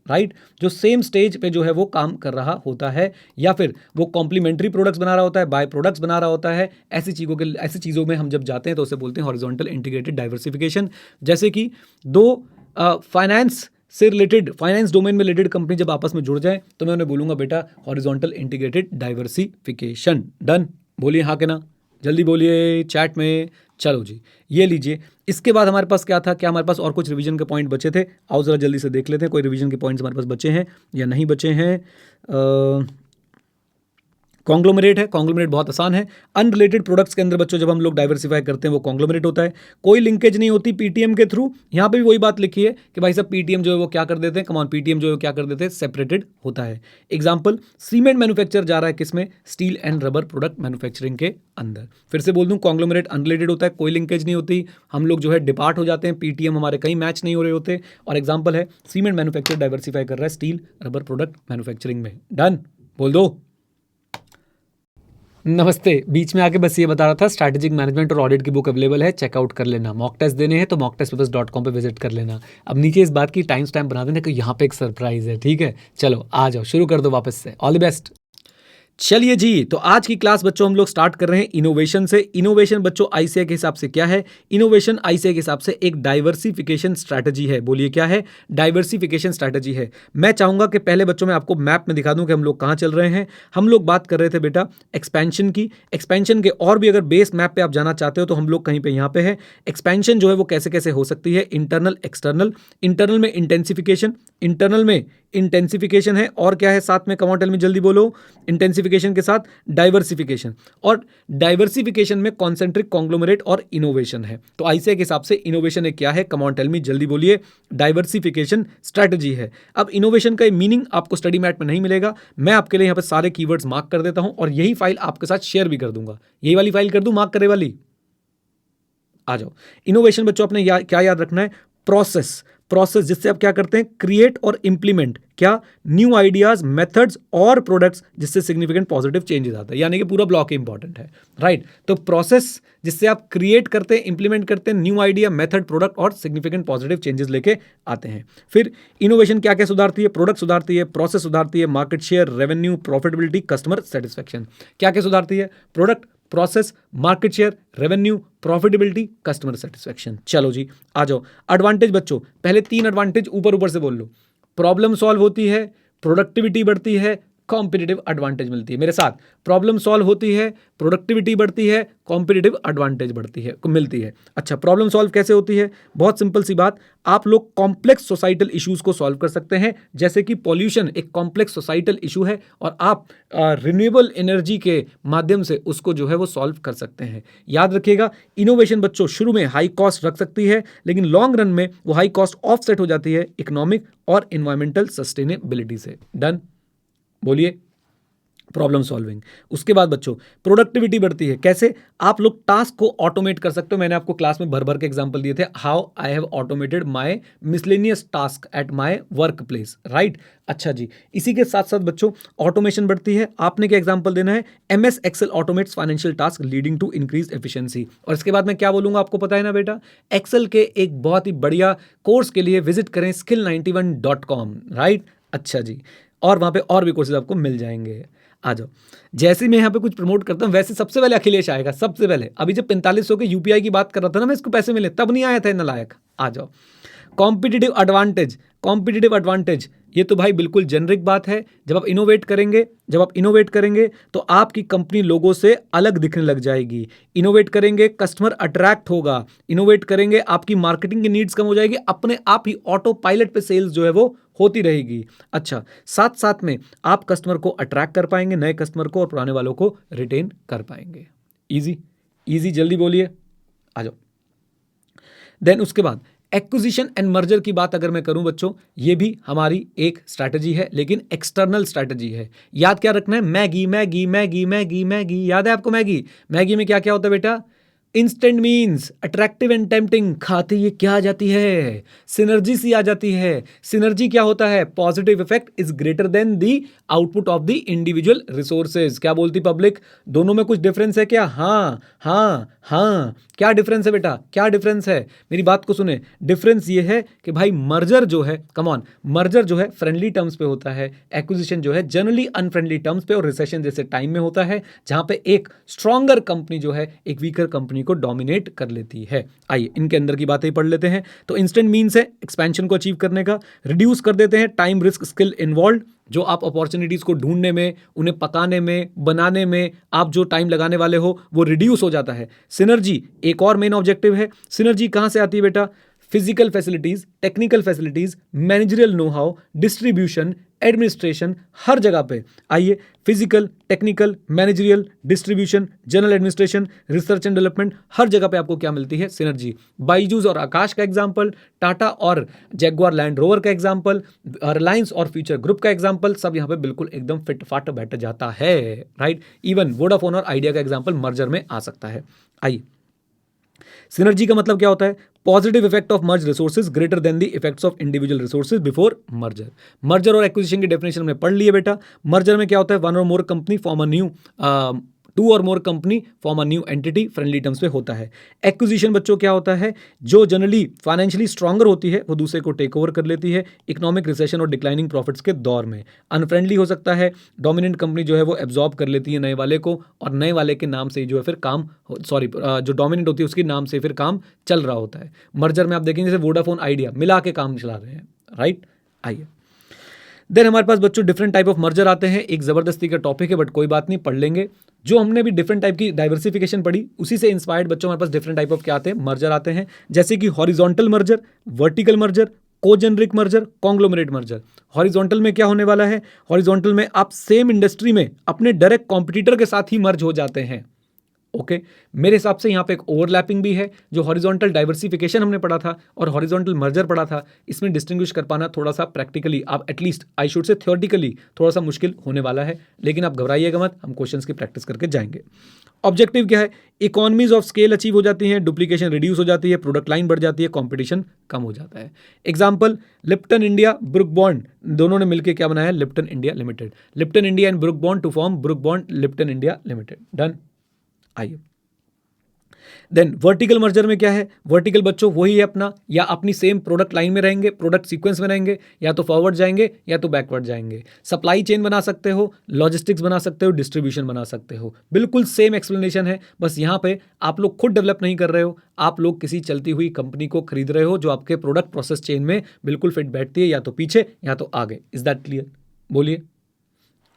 राइट, जो सेम स्टेज पे जो है वो काम कर रहा होता है, या फिर वो कॉम्प्लीमेंट्री प्रोडक्ट्स बना रहा होता है, बाय प्रोडक्ट्स बना रहा होता है। ऐसी चीज़ों में हम जब जाते हैं तो उसे बोलते हैं हॉरिजॉन्टल इंटीग्रेटेड डाइवर्सिफिकेशन। जैसे कि दो फाइनेंस से रिलेटेड, फाइनेंस डोमेन में रिलेटेड कंपनी जब आपस में जुड़ जाए तो मैं उन्हें बोलूंगा बेटा हॉरिजॉन्टल इंटीग्रेटेड डाइवर्सिफिकेशन। डन, बोलिए हाँ के ना, जल्दी बोलिए चैट में। चलो जी, ये लीजिए। इसके बाद हमारे पास क्या था, क्या हमारे पास और कुछ रिवीजन के पॉइंट बचे थे, आओ जरा जल्दी से देख लेते हैं कोई रिवीजन के पॉइंट्स हमारे पास बचे हैं या नहीं बचे हैं। कॉन्ग्लोमरेट है, कॉन्ग्लोमरेट बहुत आसान है। अनरिलेटेड प्रोडक्ट्स के अंदर बच्चों जब हम लोग डाइवर्सिफाई करते हैं वो कॉन्ग्लोमरेट होता है, कोई लिंकेज नहीं होती पीटीएम के थ्रू। यहाँ पे भी वही बात लिखी है कि भाई साहब पीटीएम जो है वो क्या कर देते हैं, कम ऑन, पीटीएम जो है वो क्या कर देते हैं, सेपरेटेड होता है। एग्जाम्पल, सीमेंट मैन्युफैक्चर जा रहा है किसमें, steel and rubber product manufacturing के अंदर। फिर से बोल दूं, कॉन्ग्लोमरेट अनरिलेटेड होता है, कोई लिंकेज नहीं होती, हम लोग जो है डिपार्ट हो जाते हैं, पीटीएम हमारे कहीं मैच नहीं हो रहे होते। और एग्जाम्पल है सीमेंट मैन्युफैक्चर डाइवर्सिफाई कर रहा है स्टील रबर प्रोडक्ट मैन्युफैक्चरिंग में। डन, बोल दो। नमस्ते, बीच में आके बस ये बता रहा था, स्ट्रैटेजिक मैनेजमेंट और ऑडिट की बुक अवेलेबल है, चेकआउट कर लेना। मॉक टेस्ट देने हैं तो mocktestpapers.com पे विजिट कर लेना। अब नीचे इस बात की टाइम स्टैम्प बना देना कि यहाँ पे एक सरप्राइज है, ठीक है। चलो आ जाओ, शुरू कर दो वापस से, ऑल द बेस्ट। चलिए जी, तो आज की क्लास बच्चों हम लोग स्टार्ट कर रहे हैं इनोवेशन से। इनोवेशन बच्चों आईसीए के हिसाब से क्या है, इनोवेशन आईसीए के हिसाब से एक डाइवर्सिफिकेशन स्ट्रैटेजी है। बोलिए क्या है, डाइवर्सिफिकेशन स्ट्रैटेजी है। मैं चाहूंगा कि पहले बच्चों मैं आपको मैप में दिखा दूं कि हम लोग कहां चल रहे हैं। हम लोग बात कर रहे थे बेटा एक्सपेंशन की, एक्सपेंशन के और भी अगर बेस मैप पे आप जाना चाहते हो तो हम लोग कहीं पे यहाँ पे है। एक्सपेंशन जो है वो कैसे कैसे हो सकती है, इंटरनल एक्सटर्नल, इंटरनल में इंटेंसिफिकेशन, इंटरनल में इंटेंसिफिकेशन है, और क्या है साथ में, कम ऑन टेल मी, जल्दी बोलो। इंटेंसिफिकेशन के साथ डाइवर्सिफिकेशन, और डाइवर्सिफिकेशन में कॉन्सेंट्रिक कॉन्ग्लोमरेट और इनोवेशन है। तो आईसीए के हिसाब से इनोवेशन है क्या है, कम ऑन टेल मी, जल्दी बोलिए। डाइवर्सिफिकेशन स्ट्रैटेजी है। अब इनोवेशन का मीनिंग आपको स्टडी मैट में नहीं मिलेगा, मैं आपके लिए यहाँ पे सारे कीवर्ड्स मार्क कर देता हूं और यही फाइल आपके साथ शेयर भी कर दूंगा। यही वाली फाइल कर दूं मार्क करे वाली, आ जाओ। इनोवेशन बच्चों अपने क्या याद रखना है, प्रोसेस, प्रोसेस जिससे आप क्या करते हैं, क्रिएट और इंप्लीमेंट क्या, न्यू आइडियाज, मेथड्स और प्रोडक्ट्स जिससे सिग्निफिकेंट पॉजिटिव चेंजेस आता है, यानी कि पूरा ब्लॉक इंपॉर्टेंट है, राइट। तो प्रोसेस जिससे आप क्रिएट करते हैं, इंप्लीमेंट करते हैं, न्यू आइडिया, मेथड, प्रोडक्ट और सिग्निफिकेंट पॉजिटिव चेंजेस लेके आते हैं। फिर इनोवेशन क्या क्या सुधारती है, प्रोडक्ट सुधारती है, प्रोसेस सुधारती है, market share, revenue, profitability, customer satisfaction. क्या क्या सुधारती है, product, process, market share, revenue, profitability, customer satisfaction. चलो जी आ जाओ। एडवांटेज बच्चों, पहले 3 एडवांटेज ऊपर ऊपर से बोल लो। प्रॉब्लम सॉल्व होती है, प्रोडक्टिविटी बढ़ती है, कॉम्पिटिटिव एडवांटेज मिलती है। मेरे साथ, प्रॉब्लम सॉल्व होती है, प्रोडक्टिविटी बढ़ती है, कॉम्पिटिटिव एडवांटेज बढ़ती है, मिलती है। अच्छा, प्रॉब्लम सॉल्व कैसे होती है, बहुत सिंपल सी बात, आप लोग कॉम्प्लेक्स सोसाइटल इश्यूज को सॉल्व कर सकते हैं, जैसे कि पॉल्यूशन एक कॉम्प्लेक्स सोसाइटल इशू है और आप रिन्यूएबल एनर्जी के माध्यम से उसको जो है वो सॉल्व कर सकते हैं। याद रखिएगा, इनोवेशन बच्चों शुरू में हाई कॉस्ट रख सकती है, लेकिन लॉन्ग रन में वो हाई कॉस्ट ऑफसेट हो जाती है इकोनॉमिक और इन्वायरमेंटल सस्टेनेबिलिटी से। डन, बोलिए। Problem solving. उसके बाद बच्चों प्रोडक्टिविटी बढ़ती है, कैसे, आप लोग टास्क को ऑटोमेट कर सकते हो। मैंने आपको क्लास में भर भर के एग्जांपल दिए थे, how I have automated my miscellaneous task at my work place, right. अच्छा जी, इसी के साथ साथ बच्चों ऑटोमेशन बढ़ती है। आपने क्या एग्जांपल देना है, MS Excel automates financial task leading to increase efficiency. और इसके बाद मैं क्या बोलूंगा आपको पता है ना बेटा, एक्सेल के एक बहुत ही बढ़िया कोर्स के लिए विजिट करें skill91.com, राइट। अच्छा जी, और वहां पे और भी कोर्सेज आपको मिल जाएंगे। आ जाओ। जैसे मैं यहाँ पे कुछ प्रमोट करता हूँ वैसे सबसे पहले अखिलेश आएगा, सबसे पहले। अभी जब 4500 के UPI की बात कर रहा था ना मैं, इसको पैसे मिले तब नहीं आया था नालायक। आ जाओ। कॉम्पिटिटिव एडवांटेज, कॉम्पिटिटिव एडवांटेज ये तो भाई बिल्कुल जेनरिक बात है। जब आप इनोवेट करेंगे तो आपकी कंपनी लोगों से अलग दिखने लग जाएगी। इनोवेट करेंगे, कस्टमर अट्रैक्ट होगा। इनोवेट करेंगे, आपकी मार्केटिंग की नीड्स कम हो जाएगी, अपने आप ही ऑटो पायलट पे सेल्स जो है वो होती रहेगी। अच्छा, साथ साथ में आप कस्टमर को अट्रैक्ट कर पाएंगे, नए कस्टमर को, और पुराने वालों को रिटेन कर पाएंगे। इजी इजी, जल्दी बोलिए, आ जाओ। देन उसके बाद एक्विजिशन एंड मर्जर की बात अगर मैं करूं बच्चों, ये भी हमारी एक स्ट्रैटेजी है, लेकिन एक्सटर्नल स्ट्रैटेजी है। याद क्या रखना है, Maggi Maggi Maggi Maggi Maggi, याद है आपको मैगी? मैगी में क्या क्या होता है बेटा, instant means attractive and tempting, खाते ये क्या आ जाती है, सिनर्जी सी आ जाती है। सिनर्जी क्या होता है, positive effect is greater than the output of the individual resources. क्या बोलती पब्लिक, दोनों में कुछ डिफरेंस है क्या? हाँ हाँ हाँ, क्या डिफरेंस है बेटा, क्या डिफरेंस है? मेरी बात को सुने, डिफरेंस ये है कि भाई मर्जर जो है, कम ऑन, मर्जर जो है फ्रेंडली टर्म्स पे होता है, एक्विजिशन जो है जनरली अनफ्रेंडली टर्म्स पे और रिसेशन जैसे टाइम में होता है, जहां पे एक स्ट्रॉन्गर कंपनी जो है एक वीकर कंपनी को डोमिनेट कर लेती है। आइए इनके अंदर की बातें पढ़ लेते हैं। तो इंस्टेंट मीन्स है एक्सपेंशन को अचीव करने का, रिड्यूस कर देते हैं टाइम, रिस्क, स्किल इन्वॉल्व, जो आप अपॉर्चुनिटीज को ढूंढने में, उन्हें पकाने में, बनाने में आप जो टाइम लगाने वाले हो वो रिड्यूस हो जाता है। सिनर्जी एक और मेन ऑब्जेक्टिव है। सिनर्जी कहां से आती है बेटा, physical facilities, technical facilities, managerial know how, distribution, administration, हर जगह पे। आइए, physical, technical, managerial, distribution, general administration, research and development, हर जगह पे आपको क्या मिलती है, सिनर्जी। बाइजूस और आकाश का एग्जांपल, टाटा और जैगुआर लैंड रोवर का एग्जांपल, रिलायंस और फ्यूचर ग्रुप का एग्जांपल, सब यहाँ पे बिल्कुल एकदम फिट फाट बैठ जाता है, राइट। इवन वोडाफोन और आइडिया का एग्जांपल मर्जर में आ सकता है। आइए, सिनर्जी का मतलब क्या होता है, positive effect of merge resources greater than the effects of individual resources before merger. Merger और एक्विजिशन की डेफिनेशन हमने पढ़ ली है बेटा। मर्जर में क्या होता है, one or more company form a new, two or more company form a new entity, friendly terms पे होता है। एक्विजिशन बच्चों क्या होता है, जो जनरली फाइनेंशियली स्ट्रॉन्गर होती है वो दूसरे को टेक ओवर कर लेती है इकोनॉमिक रिसेशन और डिक्लाइनिंग प्रॉफिट्स के दौर में। अनफ्रेंडली हो सकता है, डोमिनेंट कंपनी जो है वो एब्जॉर्ब कर लेती है नए वाले को, और नए वाले के नाम से जो है फिर काम, जो डोमिनेंट होती है उसके नाम से फिर काम चल रहा होता है। मर्जर में आप देखेंगे जैसे वोडाफोन आइडिया मिला के काम चला रहे हैं, राइट। आइए, देन हमारे पास बच्चों डिफरेंट टाइप ऑफ मर्जर आते हैं। एक जबरदस्ती का टॉपिक है बट कोई बात नहीं, पढ़ लेंगे। जो हमने भी डिफरेंट टाइप की डाइवर्सिफिकेशन पढ़ी उसी से इंस्पायर्ड बच्चों हमारे पास डिफरेंट टाइप ऑफ क्या आते हैं, मर्जर आते हैं। जैसे कि horizontal merger, vertical merger, cogeneric merger, conglomerate merger. Horizontal में क्या होने वाला है, हॉरिजॉन्टल में आप सेम इंडस्ट्री में अपने डायरेक्ट कॉम्पिटिटर के साथ ही मर्ज हो जाते हैं। ओके मेरे हिसाब से यहाँ पे एक ओवरलैपिंग भी है। जो हॉरिजॉन्टल डाइवर्सिफिकेशन हमने पढ़ा था और हॉरिजॉन्टल मर्जर पढ़ा था, इसमें डिस्टिंग्विश कर पाना थोड़ा सा प्रैक्टिकली, आप at least I should say theoretically थोड़ा सा मुश्किल होने वाला है। लेकिन आप घबराइएगा मत, हम क्वेश्चंस की प्रैक्टिस करके जाएंगे। ऑब्जेक्टिव क्या है, इकोनॉमीज ऑफ स्केल अचीव हो जाती हैं, डुप्लीकेशन रिड्यूस हो जाती है, प्रोडक्ट लाइन बढ़ जाती है, कॉम्पिटिशन कम हो जाता है। Example, Lipton India, Brooke Bond, दोनों ने मिलकर क्या बनाया, Lipton India limited. Lipton India and Brooke Bond to form Brooke Bond Lipton India limited. Done. आइए देन वर्टिकल मर्जर में क्या है, वर्टिकल बच्चों वही है अपना, या अपनी सेम प्रोडक्ट लाइन में रहेंगे, प्रोडक्ट सीक्वेंस में रहेंगे, या तो फॉरवर्ड जाएंगे या तो बैकवर्ड जाएंगे। सप्लाई चेन बना सकते हो, लॉजिस्टिक्स बना सकते हो, डिस्ट्रीब्यूशन बना सकते हो। बिल्कुल सेम एक्सप्लेनेशन है, बस यहाँ पे आप लोग खुद डेवलप नहीं कर रहे हो, आप लोग किसी चलती हुई कंपनी को खरीद रहे हो जो आपके प्रोडक्ट प्रोसेस चेन में बिल्कुल फिट बैठती है, या तो पीछे या तो आगे। Is that clear? बोलिए,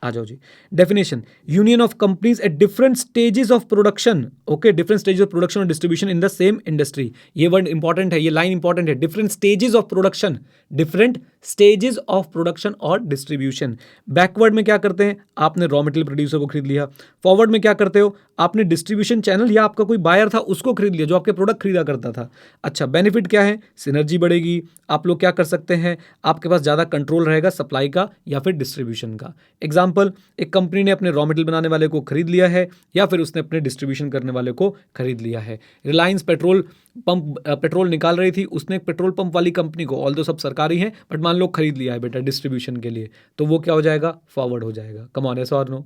आ जाओ जी। Definition, union of companies at different stages of production. Okay, different stages of production और distribution in the same industry. ये वर्ड इंपॉर्टेंट है, ये लाइन इंपॉर्टेंट है। Different stages of production, different stages of production और distribution. Backward में क्या करते हैं, आपने रॉ मटेरियल प्रोड्यूसर को खरीद लिया। फॉरवर्ड में क्या करते हो, आपने डिस्ट्रीब्यूशन चैनल या आपका कोई बायर था उसको खरीद लिया जो आपके प्रोडक्ट खरीदा करता था। अच्छा, बेनिफिट क्या है, सिनर्जी बढ़ेगी। आप लोग क्या कर सकते हैं, आपके पास ज़्यादा कंट्रोल रहेगा सप्लाई का या फिर डिस्ट्रीब्यूशन का। एग्जाम्पल, एक कंपनी ने अपने रॉ मटेरियल बनाने वाले को खरीद लिया है या फिर उसने अपने डिस्ट्रीब्यूशन करने वाले को खरीद लिया है। रिलायंस पेट्रोल निकाल रही थी, उसने एक पेट्रोल पंप वाली कंपनी को, ऑल दो सब सरकारी हैं बट मान लो खरीद लिया है बेटा डिस्ट्रीब्यूशन के लिए, तो वो क्या हो जाएगा, फॉरवर्ड हो जाएगा। कम ऑन, यस और नो?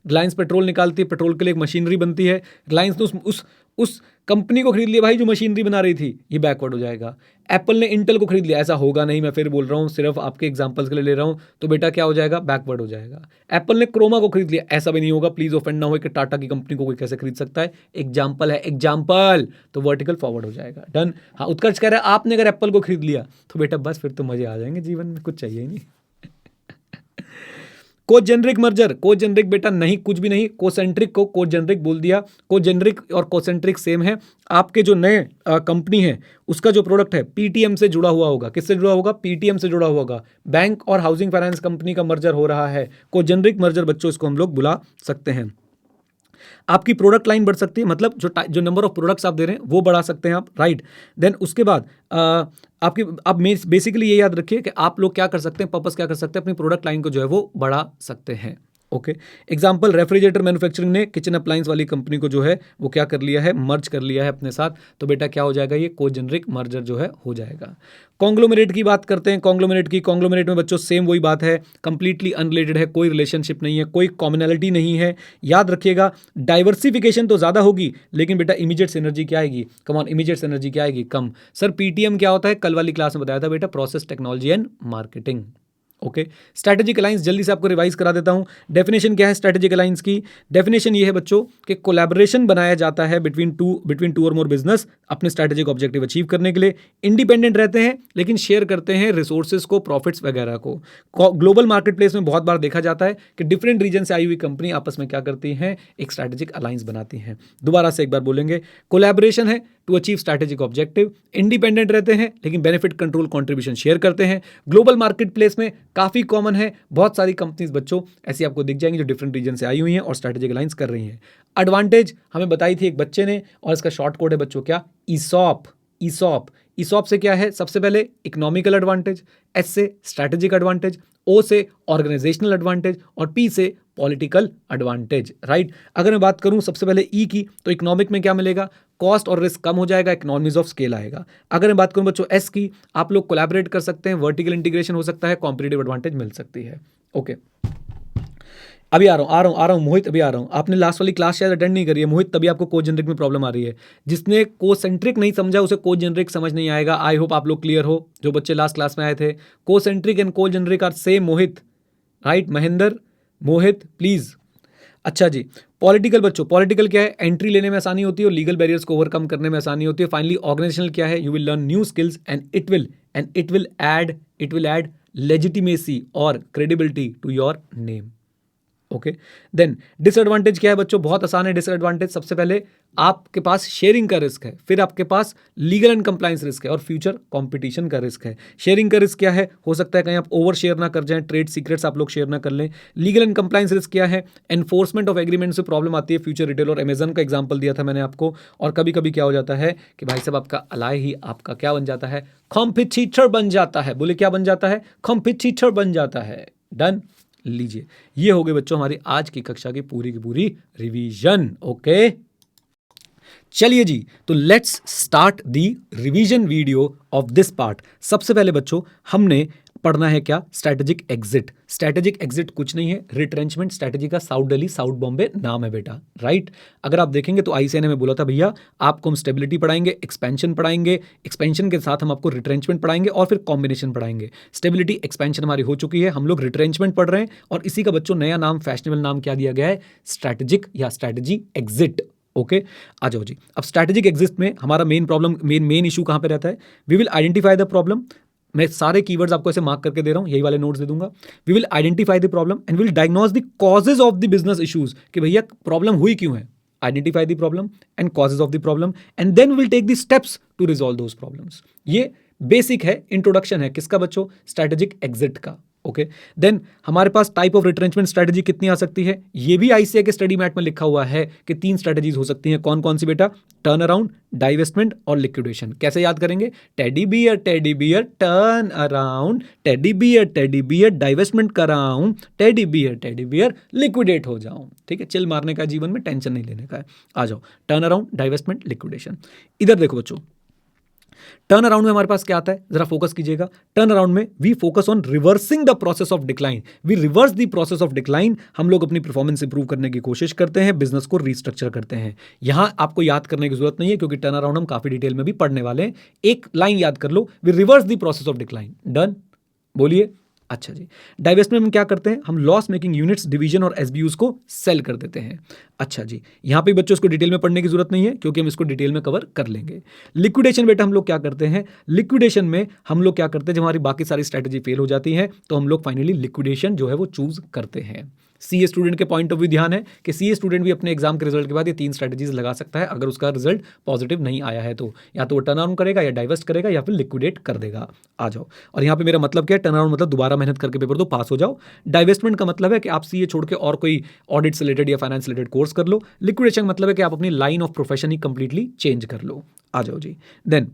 रिलायंस पेट्रोल निकालती है, पेट्रोल के लिए एक मशीनरी बनती है, रिलायंस ने उस कंपनी को खरीद लिया भाई जो मशीनरी बना रही थी, ये बैकवर्ड हो जाएगा। एप्पल ने इंटेल को खरीद लिया, ऐसा होगा नहीं, मैं फिर बोल रहा हूँ, सिर्फ आपके एग्जांपल्स के लिए ले रहा हूँ, तो बेटा क्या हो जाएगा, बैकवर्ड हो जाएगा। एप्पल ने क्रोमा को खरीद लिया, ऐसा भी नहीं होगा, प्लीज ऑफेंड ना हो कि टाटा की कंपनी को कोई कैसे खरीद सकता है, एग्जाम्पल है, एग्जाम्पल, तो वर्टिकल फॉरवर्ड हो जाएगा। डन। हाँ, उत्कर्ष कह रहा है आपने अगर एप्पल को खरीद लिया तो बेटा बस फिर तो मजे आ जाएंगे जीवन में, कुछ चाहिए ही नहीं। कोजेनरिक मर्जर, कोजेनरिक बेटा नहीं, कुछ भी नहीं, कोसेंट्रिक को कोजेनरिक बोल दिया। कोजेनरिक और कोसेंट्रिक सेम है। आपके जो नए कंपनी है उसका जो प्रोडक्ट है पीटीएम से जुड़ा हुआ होगा, किससे जुड़ा होगा, पीटीएम से जुड़ा हुआ होगा। बैंक और हाउसिंग फाइनेंस कंपनी का मर्जर हो रहा है, कोजेनरिक मर्जर बच्चों इसको हम लोग बुला सकते हैं। आपकी प्रोडक्ट लाइन बढ़ सकती है, मतलब जो नंबर ऑफ प्रोडक्ट्स आप दे रहे हैं वो बढ़ा सकते हैं आप, राइट। देन उसके बाद आप बेसिकली ये याद रखिए कि आप लोग क्या कर सकते हैं, पर्पस क्या कर सकते हैं, अपनी प्रोडक्ट लाइन को जो है वो बढ़ा सकते हैं। ओके, एग्जाम्पल, रेफ्रिजरेटर मैन्युफैक्चरिंग ने किचन अप्लायंस वाली कंपनी को जो है वो क्या कर लिया है, मर्ज कर लिया है अपने साथ, तो बेटा क्या हो जाएगा, ये कोजेनरिक मर्जर जो है हो जाएगा। कॉन्ग्लोमरेट की बात करते हैं, कॉन्ग्लोमरेट में बच्चों सेम वही बात है, कंप्लीटली अनरिलेटेड है, कोई रिलेशनशिप नहीं है, कोई कॉमनैलिटी नहीं है। याद रखिएगा, डाइवर्सिफिकेशन तो ज़्यादा होगी लेकिन बेटा इमीडिएट सिनर्जी क्या आएगी, कम ऑन, इमीडिएट सिनर्जी क्या आएगी, कम। सर पीटीएम क्या होता है, कल वाली क्लास में बताया था बेटा, process technology and marketing. Okay, strategic alliance जल्दी से आपको रिवाइज करा देता हूं। डेफिनेशन क्या है स्ट्रैटेजिक अलायंस की, डेफिनेशन ये है बच्चों कि कोलैबोरेशन बनाया जाता है between two or more business अपने स्ट्रैटेजिक ऑब्जेक्टिव अचीव करने के लिए। इंडिपेंडेंट रहते हैं लेकिन शेयर करते हैं रिसोर्सेज को, प्रॉफिट्स वगैरह को। ग्लोबल मार्केट प्लेस में बहुत बार देखा जाता है कि डिफरेंट रीजन से आई हुई कंपनी आपस में क्या करती हैं, एक स्ट्रैटेजिक अलायंस बनाती हैं। दोबारा से एक बार बोलेंगे, कोलैबोरेशन है to achieve strategic objective, independent रहते हैं लेकिन बेनिफिट कंट्रोल कंट्रीब्यूशन शेयर करते हैं। ग्लोबल मार्केट प्लेस में काफ़ी कॉमन है, बहुत सारी कंपनीज बच्चों ऐसी आपको दिख जाएंगी जो डिफरेंट रीजन से आई हुई हैं और स्ट्रैटेजिक अलायंस कर रही हैं। एडवांटेज हमें बताई थी एक बच्चे ने, और इसका शॉर्ट कोड है बच्चों क्या, ईसॉप। ईसॉप से क्या है, सबसे पहले इकोनॉमिकल एडवांटेज, एस से स्ट्रैटेजिक एडवांटेज, ओ से ऑर्गेनाइजेशनल एडवांटेज और पी से पॉलिटिकल एडवांटेज, राइट। अगर मैं बात करूं सबसे पहले ई की, तो इकोनॉमिक में क्या मिलेगा, कॉस्ट और रिस्क कम हो जाएगा, इकोनॉमीज ऑफ स्केल आएगा। अगर मैं बात करूं बच्चों एस की, आप लोग कोलैबोरेट कर सकते हैं, वर्टिकल इंटीग्रेशन हो सकता है, कॉम्पिटिटिव एडवांटेज मिल सकती है। ओके, अभी आ रहा हूं मोहित, अभी आ रहा हूं। आपने लास्ट वाली क्लास शायद अटेंड नहीं करी है मोहित, तभी आपको कोजेनरिक में प्रॉब्लम आ रही है। जिसने कोसेंट्रिक नहीं समझा उसे कोजेनरिक समझ नहीं आएगा। आई होप आप लोग क्लियर हो, जो बच्चे लास्ट क्लास में आए थे। Concentric and cogeneric are same Mohit, right. Mahendra, Mohit please. अच्छा जी, पॉलिटिकल बच्चों, पॉलिटिकल क्या है, एंट्री लेने में आसानी होती है और लीगल बैरियर्स को ओवरकम करने में आसानी होती है। फाइनली ऑर्गेनाइजेशनल क्या है, you will learn new skills and it will add legitimacy और credibility to your name. Okay. Then disadvantage क्या है बच्चों, बहुत आसान है डिसएडवांटेज। सबसे पहले आपके पास शेयरिंग का रिस्क है, फिर आपके पास लीगल एंड कंप्लायंस रिस्क है, और फ्यूचर कंपटीशन का रिस्क है। शेयरिंग का रिस्क क्या है, हो सकता है कहीं आप ओवर शेयर ना कर जाएं, ट्रेड सीक्रेट्स आप लोग शेयर ना कर लें। लीगल एंड कंप्लायंस रिस्क क्या है, एनफोर्समेंट ऑफ एग्रीमेंट से प्रॉब्लम आती है। फ्यूचर रिटेल और अमेजन का एग्जाम्पल दिया था मैंने आपको। और कभी कभी क्या हो जाता है कि भाई साहब आपका अलाय ही आपका क्या बन जाता है, कॉम्पिटिटर बन जाता है। बोले क्या बन जाता है, कॉम्पिटिटर बन जाता है। डन, लीजिए ये हो गई बच्चों हमारी आज की कक्षा की पूरी रिवीजन। ओके चलिए जी, तो let's start the revision video of this part. सबसे पहले बच्चों हमने पढ़ना है क्या, स्ट्रैटेजिक एग्जिट। स्ट्रैटेजिक एग्जिट कुछ नहीं है, रिट्रेंचमेंट स्ट्रैटेजी का साउथ दिल्ली साउथ बॉम्बे नाम है बेटा, राइट। अगर आप देखेंगे तो आईसीएनए में बोला था भैया आपको हम स्टेबिलिटी पढ़ाएंगे, एक्सपेंशन पढ़ाएंगे, एक्सपेंशन के साथ हम आपको रिट्रेंचमेंट पढ़ाएंगे और फिर कॉम्बिनेशन पढ़ाएंगे। स्टेबिलिटी एक्सपेंशन हमारी हो चुकी है, हम लोग रिट्रेंचमेंट पढ़ रहे हैं, और इसी का बच्चों नया नाम, फैशनेबल नाम क्या दिया गया है, स्ट्रैटेजिक या स्ट्रैटेजी एग्जिट। ओके आ जाओ जी। अब स्ट्रैटेजिक एग्जिट में हमारा मेन प्रॉब्लम, मेन इशू कहां पे रहता है, we will identify the problem. मैं सारे कीवर्ड्स आपको ऐसे मार्क करके दे रहा हूं, यही वाले नोट्स दे दूंगा। We will identify the problem and will diagnose the causes of the business issues, कि भैया प्रॉब्लम हुई क्यों है। Identify the problem and causes of the problem and then will take the steps to resolve those problems. ये basic है, introduction है किसका बच्चों, स्ट्रैटेजिक एग्जिट का। ओके देन हमारे पास टाइप ऑफ रिट्रेंचमेंट स्ट्रैटेजी कितनी आ सकती है, ये भी आईसीए के स्टडी मैट में लिखा हुआ है कि 3 स्ट्रैटेजीज हो सकती हैं। कौन कौन सी बेटा, टर्न अराउंड, डाइवेस्टमेंट और लिक्विडेशन। कैसे याद करेंगे, teddy bear turn around, teddy bear divestment कराऊं, टेडी बियर लिक्विडेट हो जाऊं। ठीक है, चिल मारने का जीवन में, टेंशन नहीं लेने का है। आ जाओ, टर्न अराउंड, डाइवेस्टमेंट, लिक्विडेशन। इधर देखो बच्चों, टर्न अराउंड में हमारे पास क्या आता है, जरा फोकस कीजिएगा। टर्न अराउंड में we focus on reversing the process of decline, we reverse the process of decline. हम लोग अपनी परफॉर्मेंस इंप्रूव करने की कोशिश करते हैं, बिजनेस को रीस्ट्रक्चर करते हैं। यहां आपको याद करने की जरूरत नहीं है क्योंकि टर्न अराउंड हम काफी डिटेल में भी पढ़ने वाले हैं। एक लाइन याद कर लो, we reverse the process of decline. Done, बोलिए। अच्छा जी, डाइवेस्टमेंट में क्या करते हैं, हम लॉस मेकिंग यूनिट्स, डिवीजन और एसबीयूज को सेल कर देते हैं। अच्छा जी, यहां पे बच्चों इसको डिटेल में पढ़ने की जरूरत नहीं है क्योंकि हम इसको डिटेल में कवर कर लेंगे। लिक्विडेशन बेटा हम लोग क्या करते हैं, लिक्विडेशन में हम लोग क्या करते हैं, जब हमारी बाकी सारी स्ट्रैटेजी फेल हो जाती है तो हम लोग फाइनली लिक्विडेशन जो है वो चूज करते हैं। सीए स्टूडेंट के पॉइंट ऑफ व्यू ध्यान है कि सीए स्टूडेंट भी अपने एग्जाम के रिजल्ट के बाद ये 3 स्ट्रैटेजीज लगा सकता है अगर उसका रिजल्ट पॉजिटिव नहीं आया है तो, या तो वो टर्न अराउंड करेगा, या डाइवर्स्ट करेगा, या फिर लिक्विडेट कर देगा। आ जाओ, और यहाँ पे मेरा मतलब क्या है, टर्न अराउंड मतलब दोबारा मेहनत करके पेपर दो, पास हो जाओ। डाइवेस्टमेंट का मतलब है कि आप सीए छोड़ के और कोई ऑडिट से रिलेटेड या फाइनेंस रिलेटेड कोर्स कर लो। लिक्विडेशन का मतलब है कि आप अपनी line of profession he completely change कर लो। आ जाओ जी। देन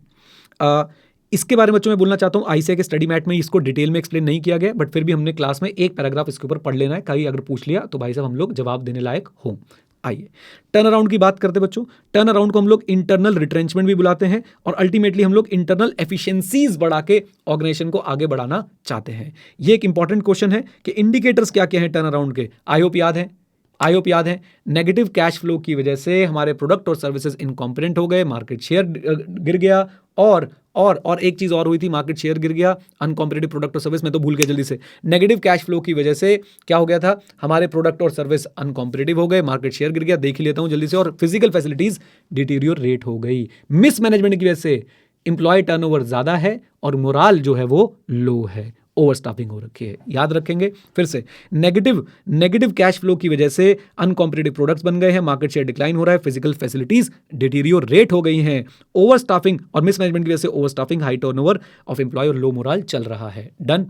इसके बारे में बच्चों मैं बोलना चाहता हूँ, आईसीए के स्टडी मैट में इसको डिटेल में एक्सप्लेन नहीं किया गया, बट फिर भी हमने क्लास में एक पैराग्राफ इसके ऊपर पढ़ लेना है, कहीं अगर पूछ लिया तो भाई साहब हम लोग जवाब देने लायक हों। आइए टर्न अराउंड की बात करते बच्चों। टर्न अराउंड को हम लोग इंटरनल रिट्रेंचमेंट भी बुलाते हैं, और अल्टीमेटली हम लोग इंटरनल एफिशिएंसीज बढ़ा के ऑर्गेनाइजेशन को आगे बढ़ाना चाहते हैं। ये एक इंपॉर्टेंट क्वेश्चन है कि इंडिकेटर्स क्या क्या हैं टर्न अराउंड के। आई होप याद है, नेगेटिव कैश फ्लो की वजह से हमारे प्रोडक्ट और सर्विसेज इनकॉम्पिटेंट हो गए, मार्केट शेयर गिर गया, और एक चीज और हुई थी, मार्केट शेयर गिर गया, अनकॉम्पिटेटिव प्रोडक्ट और सर्विस में तो भूल गया जल्दी से। नेगेटिव कैश फ्लो की वजह से क्या हो गया था, हमारे प्रोडक्ट और सर्विस अनकॉम्पिटेटिव हो गए, मार्केट शेयर गिर गया, देख ही लेता हूं जल्दी से, और फिजिकल फैसिलिटीज डिटीरियोरेट हो गई। मिस मैनेजमेंट की वजह से इंप्लॉय टर्नओवर ज्यादा है और मोराल जो है वो लो है, ओवर स्टाफिंग हो रखी है। याद रखेंगे फिर से, नेगेटिव कैश फ्लो की वजह से अनकॉम्पिटेटिव प्रोडक्ट्स बन गए हैं, मार्केट शेयर डिक्लाइन हो रहा है, फिजिकल फैसिलिटीज डिटीरियोरेट हो गई हैं, ओवर स्टाफिंग और मिस मैनेजमेंट की वजह से overstaffing, high turnover of employ और लो मोरल चल रहा है। डन,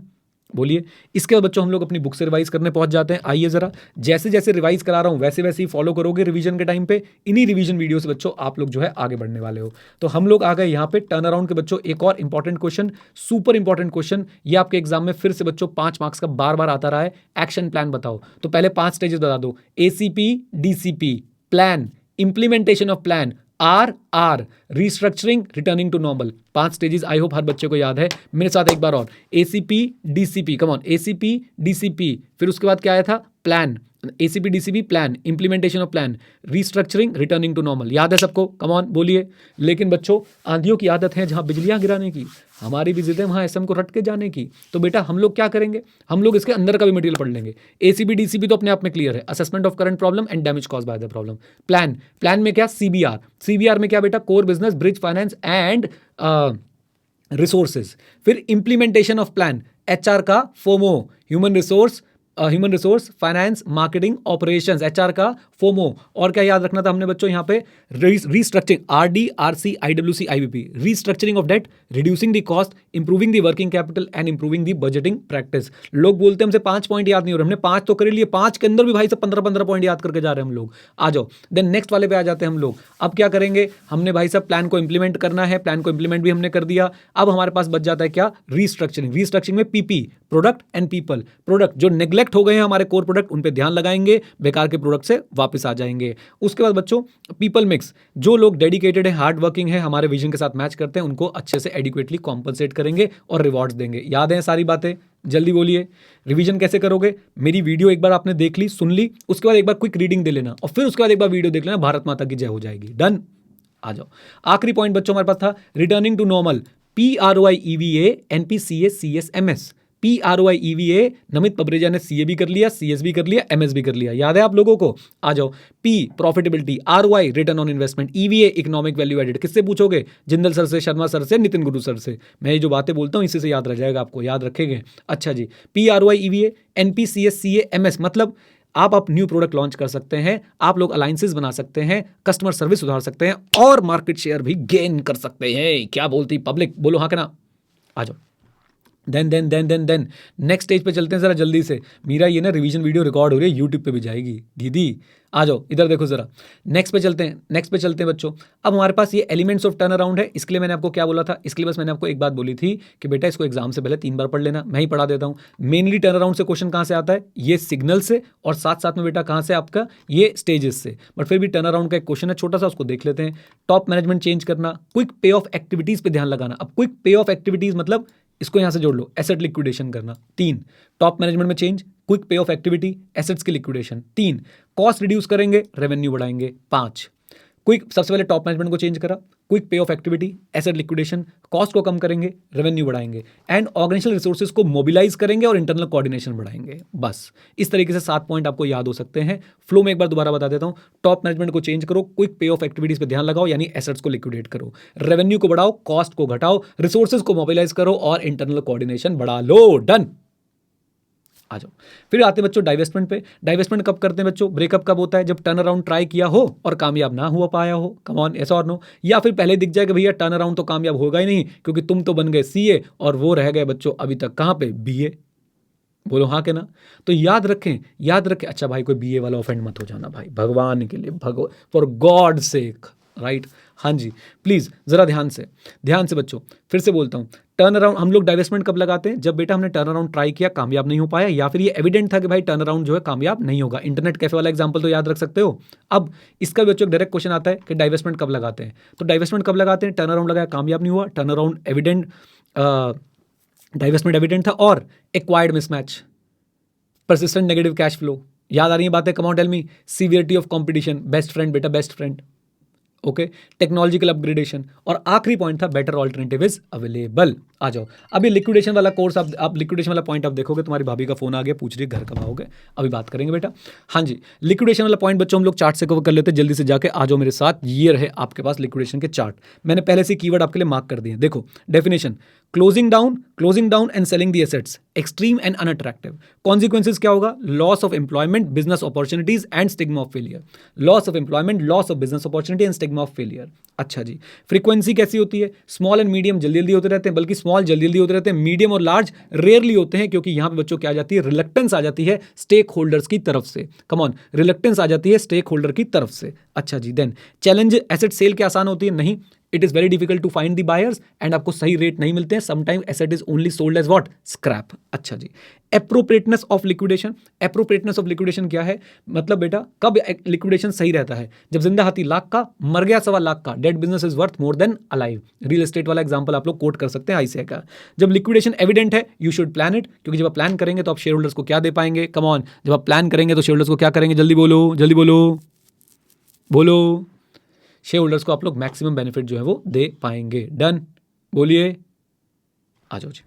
बोलिए। इसके बाद बच्चों हम लोग अपनी बुक से रिवाइज करने पहुंच जाते हैं। आइए जरा, जैसे जैसे रिवाइज करा रहा हूं वैसे वैसे ही फॉलो करोगे रिवीजन के टाइम पे। इन्हीं रिवीजन वीडियो से बच्चों आप लोग जो है आगे बढ़ने वाले हो। तो हम लोग आ गए यहाँ पे टर्न अराउंड के बच्चों। एक और important question, super important question, ये आपके एग्जाम में फिर से बच्चों 5 मार्क्स का बार बार आता रहा है। एक्शन प्लान बताओ, तो पहले 5 स्टेजेस बता दो। ACP, DCP, plan, implementation of plan, R, restructuring, returning to normal. 5 stages I hope हर बच्चे को याद है। मेरे साथ एक बार और, ACP DCP, come on, ACP DCP, फिर उसके बाद क्या आया था, plan, ACP DCP, plan, implementation of plan, restructuring, returning to normal. याद है सबको, कम ऑन बोलिए। लेकिन बच्चों आंधियों की आदत है जहां बिजलियां गिराने की, हमारी भी जिद है वहां एसएम को रट के जाने की। तो बेटा हम लोग क्या करेंगे, हम लोग इसके अंदर का भी मटेरियल पढ़ लेंगे। एसीबी डीसीबी तो अपने आप में क्लियर है, assessment of current problem and damage cause by the problem. Plan में क्या, सीबीआर में क्या बेटा, core business, bridge finance and resources. फिर इंप्लीमेंटेशन ऑफ प्लान, एचआर का FOMO, human resource, human resource, finance, marketing, operations, HR का FOMO. और क्या याद रखना था हमने बच्चों यहाँ पे, restructuring, RD, RC, IWC, IBP, restructuring of debt, reducing the cost, improving the working capital and improving the budgeting practice. लोग बोलते हैं हमसे 5 पॉइंट याद नहीं हो रहे, हमने 5 तो कर लिए, 5 के अंदर भी भाई सब 15-15 पॉइंट याद करके जा रहे हैं हम लोग। आ जाओ देन नेक्स्ट वाले पे आ जाते हैं हम लोग। अब क्या करेंगे हमने भाई सब, प्लान को इंप्लीमेंट करना है, प्लान को इंप्लीमेंट भी हमने कर दिया। अब हमारे पास बच जाता है क्या, रीस्ट्रक्चरिंग। रीस्ट्रक्चरिंग में PP, product and people. Product जो नेग्लेक्ट हो गए हैं हमारे कोर प्रोडक्ट, उन पे ध्यान लगाएंगे, बेकार के प्रोडक्ट से वापस आ जाएंगे। उसके बाद बच्चों पीपल मिक्स, जो लोग डेडिकेटेड है, हार्ड वर्किंग है, हमारे विजन के साथ मैच करते हैं, उनको अच्छे से एडिक्वेटली कॉम्पनसेट करेंगे और रिवॉर्ड्स देंगे। याद है सारी बातें, जल्दी बोलिए। रिवीजन कैसे करोगे, मेरी वीडियो एक बार आपने देख ली, सुन ली, उसके बाद एक बार क्विक रीडिंग दे लेना और फिर उसके बाद एक बार वीडियो देख लेना, भारत माता की जय हो जाएगी। डन। आ जाओ आखिरी पॉइंट बच्चों हमारे पास था, returning to normal, PROIEVA, NPCA, CS, MS। PROIEVA, Namit Pabreja ने CA भी कर लिया, CS भी कर लिया, MS भी कर लिया। याद है आप लोगों को? आ जाओ। P profitability, ROI return on investment, EVA economic value added. किससे पूछोगे? जिंदल सर से, शर्मा सर से, नितिन गुरु सर से। मैं ये जो बातें बोलता हूँ इसी से याद रह जाएगा आपको, याद रखेंगे। अच्छा जी, PROIEVA, NPCS, CA, MS मतलब आप न्यू प्रोडक्ट लॉन्च कर सकते हैं, आप लोग अलायंसेस बना सकते हैं, कस्टमर सर्विस सुधार सकते हैं और मार्केट शेयर भी गेन कर सकते हैं। क्या बोलती पब्लिक, बोलो हाँ के ना? आ जाओ। देन नेक्स्ट स्टेज पे चलते हैं जरा जल्दी से। मेरा ये ना रिवीजन वीडियो रिकॉर्ड हो रही है, यूट्यूब पे भी जाएगी दीदी। आ जाओ इधर देखो जरा, नेक्स्ट पे चलते हैं बच्चों। अब हमारे पास ये एलिमेंट्स ऑफ टर्न अराउंड है। इसके लिए मैंने आपको क्या बोला था, इसके लिए बस मैंने आपको एक बात बोली थी कि बेटा इसको एग्जाम से पहले 3 बार पढ़ लेना, मैं ही पढ़ा देता हूँ। मेनली टर्न अराउंड से क्वेश्चन कहाँ से आता है, ये सिग्नल से, और साथ साथ में बेटा कहाँ से, आपका ये स्टेजेस से। बट फिर भी टर्न अराउंड का एक क्वेश्चन है छोटा सा, उसको देख लेते हैं। टॉप मैनेजमेंट चेंज करना, क्विक पे ऑफ एक्टिविटीज पे ध्यान लगाना। अब क्विक पे ऑफ एक्टिविटीज मतलब इसको यहां से जोड़ लो, एसेट लिक्विडेशन करना। 3 टॉप मैनेजमेंट में चेंज, क्विक पे ऑफ एक्टिविटी, एसेट्स की लिक्विडेशन। 3 कॉस्ट रिड्यूस करेंगे, रेवेन्यू बढ़ाएंगे। 5 क्विक, सबसे पहले टॉप मैनेजमेंट को चेंज करा, क्विक पे of activity, asset liquidation, cost को कम करेंगे, रेवेन्यू बढ़ाएंगे, एंड ऑर्गेनाइजेशनल रिसोर्सेज को मोबिलाइज करेंगे और इंटरनल कोऑर्डिनेशन बढ़ाएंगे। बस इस तरीके से 7 पॉइंट आपको याद हो सकते हैं। फ्लो में एक बार दोबारा बता देता हूं, टॉप मैनेजमेंट को चेंज करो, क्विक पे ऑफ एक्टिविटीज पे ध्यान लगाओ यानी एसेट्स को लिक्विडेट करो, रेवेन्यू को बढ़ाओ, कॉस्ट को घटाओ, रिसोर्सेज को मोबिलाइज करो और इंटरनल कोऑर्डिनेशन बढ़ा लो। डन। आ जाओ फिर आते बच्चों डाइवेस्टमेंट पे। डाइवेस्टमेंट कब करते हैं बच्चों, ब्रेकअप कब होता है, जब टर्न अराउंड ट्राई किया हो और कामयाब ना हुआ पाया हो। कम ऑन, ऐसा और नो, या फिर पहले दिख जाए कि भैया टर्न अराउंड तो कामयाब होगा ही नहीं क्योंकि तुम तो बन गए CA और वो रह गए बच्चों अभी तक कहाँ पे, BA। बोलो हाँ के ना? तो याद रखें। अच्छा भाई कोई BA वाला ऑफेंड मत हो जाना भाई, भगवान के लिए, फॉर गॉड सेक, राइट? हाँ जी प्लीज़ ज़रा ध्यान से बच्चों, फिर से बोलता हूँ। टर्न अराउंड हम लोग डाइवेस्टमेंट कब लगाते हैं, जब बेटा हमने टर्न अराउंड ट्राई किया, कामयाब नहीं हो पाया, या फिर ये एविडेंट था कि भाई टर्न अराउंड जो है कामयाब नहीं होगा। इंटरनेट कैफे वाला एग्जांपल तो याद रख सकते हो। अब इसका बच्चों एक डायरेक्ट क्वेश्चन आता है कि डाइवेस्टमेंट कब लगाते हैं, तो डाइवेस्टमेंट कब लगाते हैं, टर्न अराउंड लगाया, कामयाब नहीं हुआ, turn around evident, divestment evident था, और acquired mismatch, persistent negative cash flow. याद आ रही है बातें? Come on tell me. Severity of competition, best friend बेटा, best friend, okay, technological upgradation, और आखिरी पॉइंट था बेटर ऑल्टरनेटिव इज अवेलेबल। आ जाओ अभी लिक्विडेशन वाला कोर्स, आप लिक्विडेशन वाला पॉइंट आप देखोगे, तुम्हारी भाभी का फोन आ गया, पूछ रही है घर कब आओगे, अभी बात करेंगे बेटा। हाँ जी, लिक्विडेशन वाला पॉइंट बच्चों हम लोग चार्ट से कवर कर लेते हैं, जल्दी से जाके आ जाओ मेरे साथ। ये रहे आपके पास लिक्विडेशन के चार्ट, मैंने पहले से कीवर्ड आपके लिए मार्क कर दिए। देखो definition, closing down and selling the assets, extreme and unattractive. Consequences क्या होगा, loss of employment, business opportunities and stigma of failure. Loss of employment, loss of business opportunity and stigma of failure. अच्छा जी, frequency कैसी होती है, small and medium जल्दी जल्दी होते रहते हैं, बल्कि स्मॉल जल्दी जल्दी होते रहते हैं, मीडियम और लार्ज रेयरली होते हैं, क्योंकि यहां पे बच्चों क्या आ जाती है, रिलक्टेंस आ जाती है स्टेक होल्डर्स की तरफ से। कम ऑन, रिलक्टेंस आ जाती है स्टेक होल्डर की तरफ से। अच्छा जी, देन चैलेंज, एसेट सेल क्या आसान होती है, नहीं, it is very difficult to find the buyers and आपको सही रेट नहीं मिलते हैं, sometime asset is only sold as what, scrap. अच्छा जी, appropriateness of liquidation. Appropriateness of liquidation क्या है, मतलब बेटा कब लिक्विडेशन सही रहता है, जब जिंदा हाथी लाख का, मर गया 1.25 लाख का, dead business is worth more than alive. Real estate वाला एग्जांपल आप लोग कोट कर सकते हैं ICICI का। जब लिक्विडेशन एविडेंट है, यू शुड प्लान इट, क्योंकि जब आप प्लान करेंगे तो आप शेयर होल्डर्स को क्या दे पाएंगे, कम ऑन, जब आप प्लान करेंगे तो शेयर होल्डर्स को क्या करेंगे, जल्दी बोलो, जल्दी बोलो। शेयर होल्डर्स को आप लोग मैक्सिमम बेनिफिट जो है वो दे पाएंगे। डन, बोलिए, आ जाओ जी।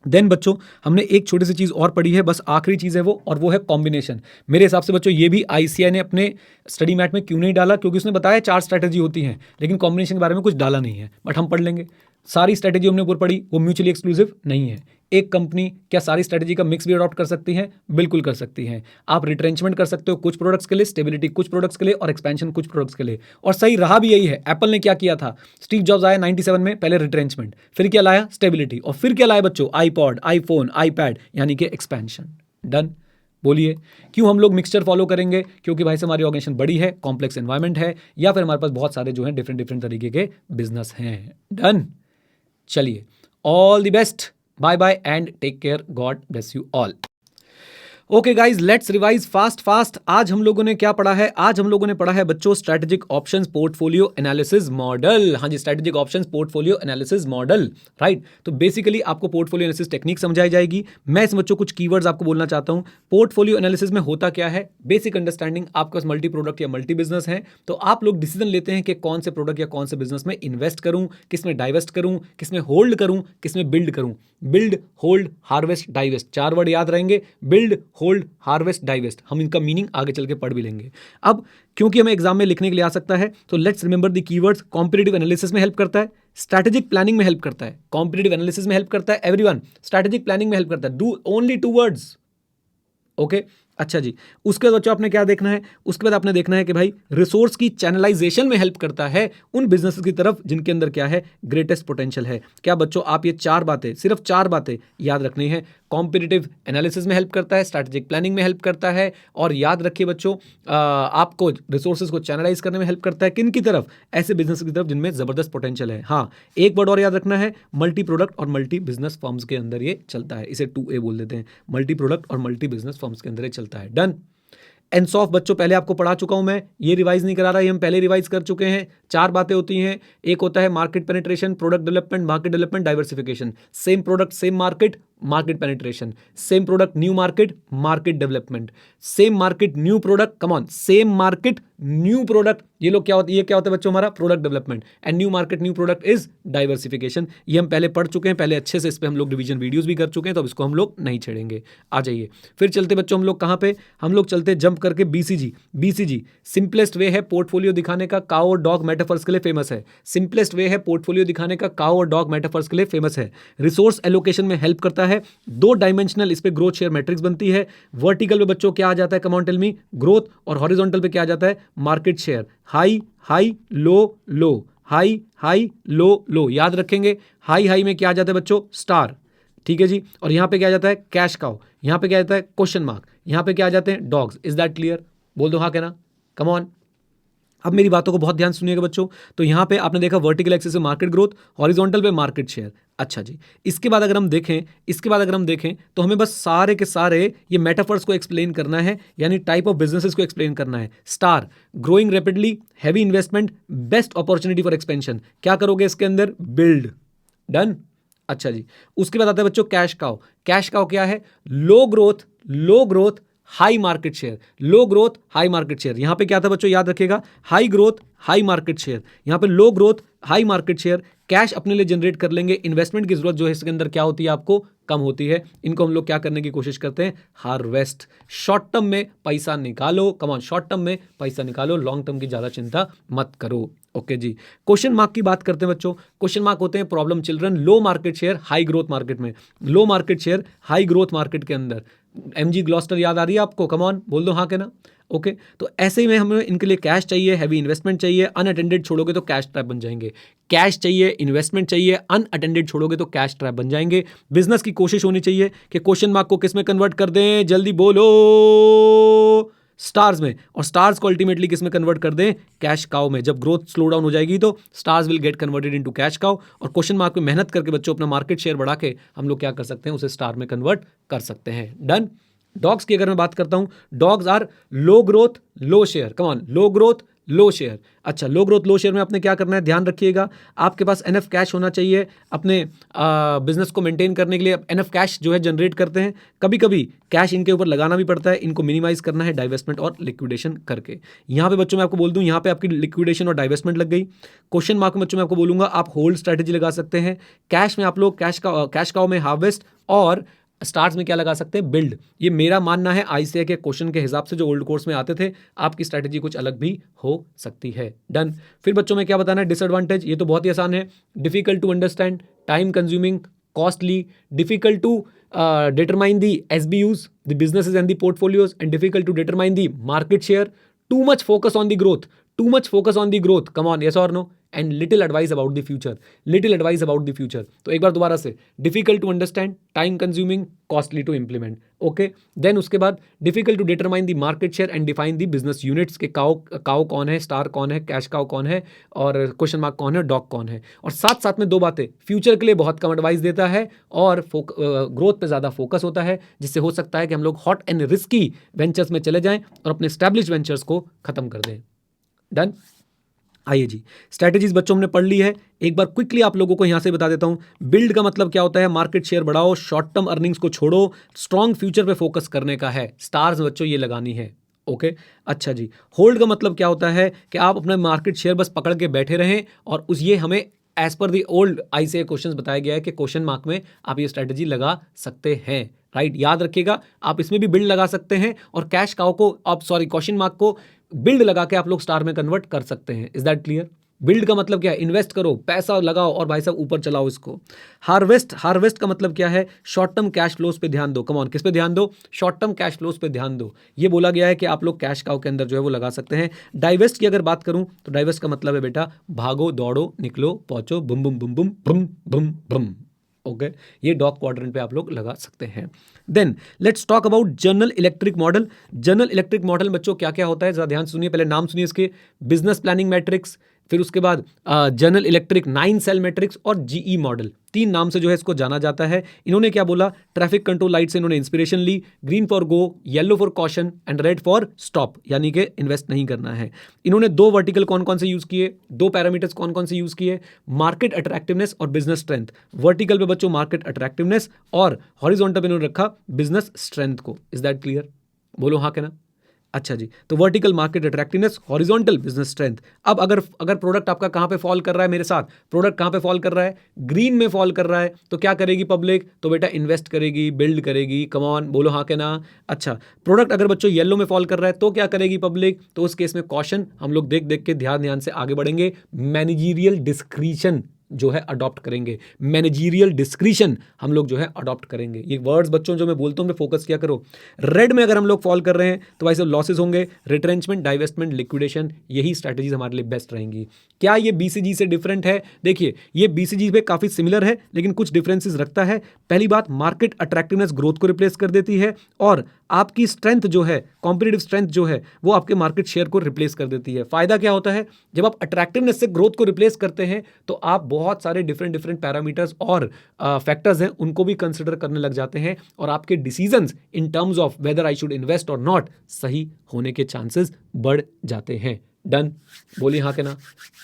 देन बच्चों हमने एक छोटी सी चीज़ और पढ़ी है, बस आखिरी चीज़ है वो, और वो है कॉम्बिनेशन। मेरे हिसाब से बच्चों ये भी ICI ने अपने स्टडी मैट में क्यों नहीं डाला, क्योंकि उसने बताया 4 स्ट्रैटेजी होती हैं, लेकिन कॉम्बिनेशन के बारे में कुछ डाला नहीं है, बट हम पढ़ लेंगे। सारी स्ट्रेटेजी हमने ऊपर पढ़ी वो म्यूचुअली एक्सक्लूसिव नहीं है। एक कंपनी क्या सारी स्ट्रेटेजी का मिक्स भी अडॉप्ट कर सकती है? बिल्कुल कर सकती है। आप रिट्रेंचमेंट कर सकते हो कुछ प्रोडक्ट्स के लिए, स्टेबिलिटी कुछ प्रोडक्ट्स के लिए, और एक्सपेंशन कुछ प्रोडक्ट्स के लिए। और सही रहा भी यही है। एप्पल ने क्या किया था? स्टीव जॉब्स आया 97 में, पहले रिट्रेंचमेंट, फिर क्या लाया? स्टेबिलिटी, और फिर क्या लाया बच्चों? आईपॉड, आईफोन, आईपैड, यानी कि एक्सपेंशन। डन। बोलिए क्यों हम लोग मिक्सचर फॉलो करेंगे? क्योंकि भाई से हमारी ऑर्गेनाइजेशन बड़ी है, कॉम्प्लेक्स एनवायरमेंट है, या फिर हमारे पास बहुत सारे जो हैं डिफरेंट डिफरेंट तरीके के बिजनेस हैं। डन। चलिए, all the best, bye bye and take care, God bless you all. Okay guys, let's revise fast. आज हम लोगों ने क्या पढ़ा है? आज हम लोगों ने पढ़ा है बच्चों strategic options portfolio analysis model. हाँ जी, strategic options portfolio analysis model, right. तो बेसिकली आपको पोर्टफोलियो एनालिसिस टेक्निक समझाई जाएगी। मैं इस बच्चों कुछ कीवर्ड्स आपको बोलना चाहता हूं। पोर्टफोलियो एनालिसिस में होता क्या है? Basic understanding. आपके पास मल्टी प्रोडक्ट या मल्टी बिजनेस है, तो आप लोग डिसीजन लेते हैं कि कौन से प्रोडक्ट या कौन से बिजनेस में इन्वेस्ट करूं, किस में डाइवेस्ट करूं, किस में होल्ड करूं, किस में बिल्ड करूं। Build, hold, harvest, divest, 4 word याद रहेंगे। Build, hold, harvest, divest. हम इनका मीनिंग आगे चल के पढ़ भी लेंगे। अब क्योंकि हमें एग्जाम में लिखने के लिए आ सकता है, तो let's remember the keywords. Competitive analysis में हेल्प करता है, स्ट्रैटेजिक प्लानिंग में हेल्प करता है, कॉम्पिटिटिव एनालिसिस में हेल्प करता है एवरीवन, स्ट्रैटेजिक प्लानिंग में हेल्प करता है। Do only 2 words. ओके, अच्छा जी। उसके बाद बच्चों आपने क्या देखना है? उसके बाद आपने देखना है कि भाई रिसोर्स की चैनलाइजेशन में हेल्प करता है उन बिजनेस की तरफ जिनके अंदर क्या है? ग्रेटेस्ट पोटेंशियल है। क्या बच्चों आप ये 4 बातें, सिर्फ 4 बातें याद रखनी है। कॉम्पिटिटिव एनालिसिस में हेल्प करता है, स्ट्रैटेजिक प्लानिंग में हेल्प करता है, और याद रखिए बच्चों आपको रिसोर्सेज को चैनलाइज करने में हेल्प करता है। किन की तरफ? ऐसे बिजनेस की तरफ जिनमें जबरदस्त पोटेंशियल है। हाँ, एक वर्ड और याद रखना है, मल्टी प्रोडक्ट और मल्टी बिजनेस फर्म्स के अंदर ये चलता है। इसे 2A बोल देते हैं। मल्टी प्रोडक्ट और मल्टी बिजनेस फर्म्स के अंदर ये चलता है। डन। एनसॉफ बच्चों पहले आपको पढ़ा चुका हूं मैं, ये रिवाइज नहीं करा रहा, ये हम पहले रिवाइज कर चुके हैं। 4 बातें होती हैं। एक होता है market penetration, product development, market development, diversification. Same product same market, market penetration. Same product new market, market development. Same market new product, come on, same market new product, ये लोग क्या होता है? ये क्या होता है बच्चों? हमारा product development. And new market new product is diversification. ये हम पहले पढ़ चुके हैं, पहले अच्छे से इस पे हम लोग डिवीजन वीडियोस भी कर चुके हैं, तो अब इसको हम लोग नहीं छेड़ेंगे। आ जाइए, फिर चलते बच्चों हम लोग कहाँ पे? हम लोग चलते जंप करके BCG। BCG सिंपलेस्ट वे है पोर्टफोलियो दिखाने का, काउ और डॉग मेटाफर्स के लिए फेमस है। सिंपलेस्ट वे है पोर्टफोलियो दिखाने का, काउ और डॉग मेटाफर्स के लिए फेमस है। रिसोर्स एलोकेशन में हेल्प करता है। 2 डायमेंशनल इस पे ग्रोथ शेयर मैट्रिक्स बनती है। वर्टिकल पे बच्चों क्या आ जाता है? Come on tell me. Growth. और हॉरिजॉन्टल पे क्या आ जाता है? Market share. High high low low, high high low low, याद रखेंगे। हाई हाई में क्या आ जाता है बच्चों? स्टार। ठीक है जी। और यहां पे क्या आ जाता है? Cash cow. यहां पे क्या आ जाता है? Question mark. यहां पे क्या आ जाते हैं? डॉग्स। Is that clear? बोल दो हाँ कहना, कम ऑन। अब मेरी बातों को बहुत ध्यान सुनिएगा बच्चों। तो यहां पे आपने देखा वर्टिकल एक्सिस पे मार्केट ग्रोथ, हॉरिजॉन्टल पे मार्केट शेयर। अच्छा जी, इसके बाद अगर हम देखें तो हमें बस सारे के सारे ये मेटाफर्स को एक्सप्लेन करना है, यानी टाइप ऑफ बिजनेसेस को एक्सप्लेन करना है। Star, growing rapidly, heavy investment, best opportunity for expansion. क्या करोगे इसके अंदर? बिल्ड। डन। अच्छा जी, उसके बाद आता है बच्चों कैश काउ। कैश काउ क्या है? Low growth high market share. Low growth high market share. यहां पे क्या था बच्चों? याद रखिएगा, high growth high market share. यहां पे low growth high market share. Cash अपने लिए जनरेट कर लेंगे, इन्वेस्टमेंट की जरूरत जो है इसके अंदर क्या होती है? आपको कम होती है। इनको हम लोग क्या करने की कोशिश करते हैं? हार्वेस्ट। शॉर्ट टर्म में पैसा निकालो, कम ऑन, शॉर्ट टर्म में पैसा निकालो, लॉन्ग टर्म की ज्यादा चिंता मत करो। ओके जी। क्वेश्चन मार्क की बात करते हैं बच्चों। क्वेश्चन मार्क होते हैं problem children, low market share high growth market में, low market share high growth market के अंदर। MG ग्लॉस्टर याद आ रही है आपको? कम ऑन, बोल दो हाँ कहना। ओके, तो ऐसे ही में हमें इनके लिए कैश चाहिए, हैवी इन्वेस्टमेंट चाहिए। अनअटेंडेड छोड़ोगे तो कैश ट्रैप बन जाएंगे। कैश चाहिए, इन्वेस्टमेंट चाहिए, अनअटेंडेड छोड़ोगे तो कैश ट्रैप बन जाएंगे। बिजनेस की कोशिश होनी चाहिए कि क्वेश्चन मार्क को किस में कन्वर्ट कर दें? जल्दी बोलो। स्टार्स में। और स्टार्स को अल्टीमेटली किस में कन्वर्ट कर दें? कैश काउ में। जब ग्रोथ स्लो डाउन हो जाएगी तो stars will get converted into cash cow, और क्वेश्चन मार्क पे मेहनत करके बच्चों अपना मार्केट शेयर बढ़ा के हम लोग क्या कर सकते हैं? उसे स्टार में कन्वर्ट कर सकते हैं। डन। डॉग्स की अगर मैं बात करता हूं, dogs are low growth low share. Come on, low growth low share. अच्छा, लो ग्रोथ लो शेयर में आपने क्या करना है? ध्यान रखिएगा, आपके पास एनएफ कैश होना चाहिए अपने बिजनेस को मेंटेन करने के लिए। एनएफ कैश जो है जनरेट करते हैं, कभी कभी कैश इनके ऊपर लगाना भी पड़ता है, इनको मिनिमाइज करना है डाइवेस्टमेंट और लिक्विडेशन करके। यहां पे बच्चों मैं आपको बोल दूं, यहां पे आपकी लिक्विडेशन और डाइवेस्टमेंट लग गई। क्वेश्चन मार्क में बच्चों मैं आपको बोलूंगा आप होल्ड स्ट्रैटेजी लगा सकते हैं। कैश में आप लोग कैश काउ में हार्वेस्ट और स्टार्स में क्या लगा सकते हैं, बिल्ड। ये मेरा मानना है, आईसीए के क्वेश्चन के हिसाब से जो ओल्ड कोर्स में आते थे, आपकी स्ट्रैटेजी कुछ अलग भी हो सकती है। डन। फिर बच्चों में क्या बताना है, डिसएडवांटेज, ये तो बहुत ही आसान है, difficult to understand, time consuming, costly, difficult to determine the SBUs, the businesses and the portfolios, and difficult to determine the market share, too much focus on the growth, come on, yes or no, and little advice about the future, तो एक बार दोबारा से, difficult to understand, time consuming, costly to implement, okay, then उसके बाद difficult to determine the market share and define the business units के cow कौन है, star कौन है, कैश काउ कौन है, और क्वेश्चन मार्क कौन है, डॉग कौन है। और साथ साथ में दो बातें, फ्यूचर के लिए बहुत कम एडवाइस देता है और ग्रोथ पे ज़्यादा फोकस होता है, जिससे हो सकता है कि हम लोग हॉट एंड रिस्की वेंचर्स में चले जाएं और अपने स्टैब्लिश वेंचर्स को खत्म कर दें। डन। आइए जी, स्ट्रैटेजीज बच्चों हमने पढ़ ली है, एक बार क्विकली आप लोगों को यहां से बता देता हूं। बिल्ड का मतलब क्या होता है, मार्केट शेयर बढ़ाओ, शॉर्ट टर्म अर्निंग्स को छोड़ो, स्ट्रॉन्ग फ्यूचर पे फोकस करने का है। स्टार्स बच्चों ये लगानी है, ओके। अच्छा जी, होल्ड का मतलब क्या होता है कि आप अपने मार्केट शेयर बस पकड़ के बैठे रहें, और उस ये हमें as per the old ICA questions बताया गया है कि क्वेश्चन मार्क में आप ये स्ट्रैटेजी लगा सकते हैं, राइट। याद रखिएगा, आप इसमें भी बिल्ड लगा सकते हैं, और कैश काउ को आप क्वेश्चन मार्क को बिल्ड लगा के आप लोग स्टार में कन्वर्ट कर सकते हैं। Is that clear? बिल्ड का मतलब क्या है, इन्वेस्ट करो, पैसा लगाओ और भाई साहब ऊपर चलाओ इसको। हार्वेस्ट का मतलब क्या है, शॉर्ट टर्म कैश फ्लोज पे ध्यान दो। कम ऑन, किस पे ध्यान दो, शॉर्ट टर्म कैश फ्लोज पे ध्यान दो। ये बोला गया है कि आप लोग कैश काउ के अंदर जो है वो लगा सकते हैं। डाइवेस्ट की अगर बात करूं तो डाइवेस्ट का मतलब है बेटा, भागो दौड़ो निकलो पहुंचो, बुम बुम बुम बुम बुम बुम बुम, ओके। ये डॉग क्वाड्रेंट पे आप लोग लगा सकते हैं। Then let's talk about General Electric model. General Electric model बच्चों क्या क्या होता है, जरा ध्यान सुनिए, पहले नाम सुनिए इसके, बिजनेस प्लानिंग मैट्रिक्स, फिर उसके बाद जनरल इलेक्ट्रिक 9 सेल मैट्रिक्स और जीई मॉडल, 3 नाम से जो है इसको जाना जाता है। इन्होंने क्या बोला, ट्रैफिक कंट्रोल लाइट से इन्होंने इंस्पिरेशन ली, green for go, yellow for caution and red for stop, यानी कि इन्वेस्ट नहीं करना है। इन्होंने 2 वर्टिकल कौन कौन से यूज किए, 2 पैरामीटर्स कौन कौन से यूज किए, मार्केट अट्रैक्टिवनेस और बिजनेस स्ट्रेंथ। वर्टिकल पे बच्चों मार्केट अट्रैक्टिवनेस, और हॉरिजॉन्टल पे इन्होंने रखा बिजनेस स्ट्रेंथ को। Is that clear? बोलो हाँ के ना। अच्छा जी, तो vertical market attractiveness, horizontal business strength. अब अगर प्रोडक्ट आपका कहां पे फॉल कर रहा है, मेरे साथ प्रोडक्ट कहां पे फॉल कर रहा है, ग्रीन में फॉल कर रहा है, तो क्या करेगी पब्लिक, तो बेटा इन्वेस्ट करेगी, बिल्ड करेगी। कम ऑन, बोलो हाँ के ना। अच्छा, प्रोडक्ट अगर बच्चों येलो में फॉल कर रहा है तो क्या करेगी पब्लिक, तो उस केस में कॉशन, हम लोग देख देख के ध्यान से आगे बढ़ेंगे, मैनेजरियल डिस्क्रिशन जो है अडॉप्ट करेंगे, मैनेजरियल डिस्क्रिशन हम लोग जो है अडॉप्ट करेंगे। ये वर्ड्स बच्चों जो मैं बोलता हूं पे फोकस किया करो। रेड में अगर हम लोग फॉल कर रहे हैं तो भाई सब लॉसेस होंगे, रिट्रेंचमेंट, डाइवेस्टमेंट, लिक्विडेशन, यही स्ट्रैटेजीज हमारे लिए बेस्ट रहेंगी। क्या ये बीसीजी से डिफरेंट है? देखिए, ये बीसीजी पे काफी सिमिलर है लेकिन कुछ डिफरेंसेस रखता है। पहली बात, मार्केट अट्रैक्टिवनेस ग्रोथ को रिप्लेस कर देती है, और आपकी स्ट्रेंथ जो है, कॉम्पिटिटिव स्ट्रेंथ जो है, वो आपके मार्केट शेयर को रिप्लेस कर देती है। फायदा क्या होता है, जब आप अट्रैक्टिवनेस से ग्रोथ को रिप्लेस करते हैं तो आप बहुत सारे डिफरेंट पैरामीटर्स और फैक्टर्स हैं उनको भी कंसिडर करने लग जाते हैं, और आपके decisions in terms of whether I should invest और नॉट सही होने के चांसेस बढ़ जाते हैं। डन? बोलिए हाँ के ना।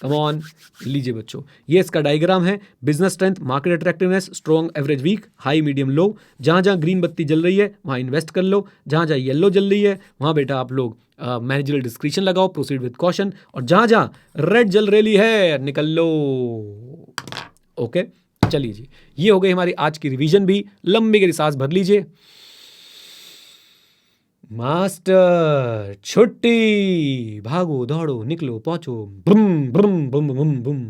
कम ऑन, लीजिए बच्चों, ये इसका डायग्राम है। Business strength, market attractiveness, strong, average, weak, high, medium, low. जहां जहां ग्रीन बत्ती जल रही है वहां इन्वेस्ट कर लो, जहां जहां येलो जल रही है वहां बेटा आप लोग मैनेजरियल डिस्क्रिशन लगाओ, प्रोसीड विद कॉशन, और जहां जहां रेड जल रही है निकल लो। ओके, चलिए जी, ये हो गई हमारी आज की रिवीजन भी। लंबी गहरी सांस भर लीजिए। मास्टर छुट्टी, भागो दौड़ो निकलो पहुंचो, ब्रुम ब्रुम बुम बुम बुम।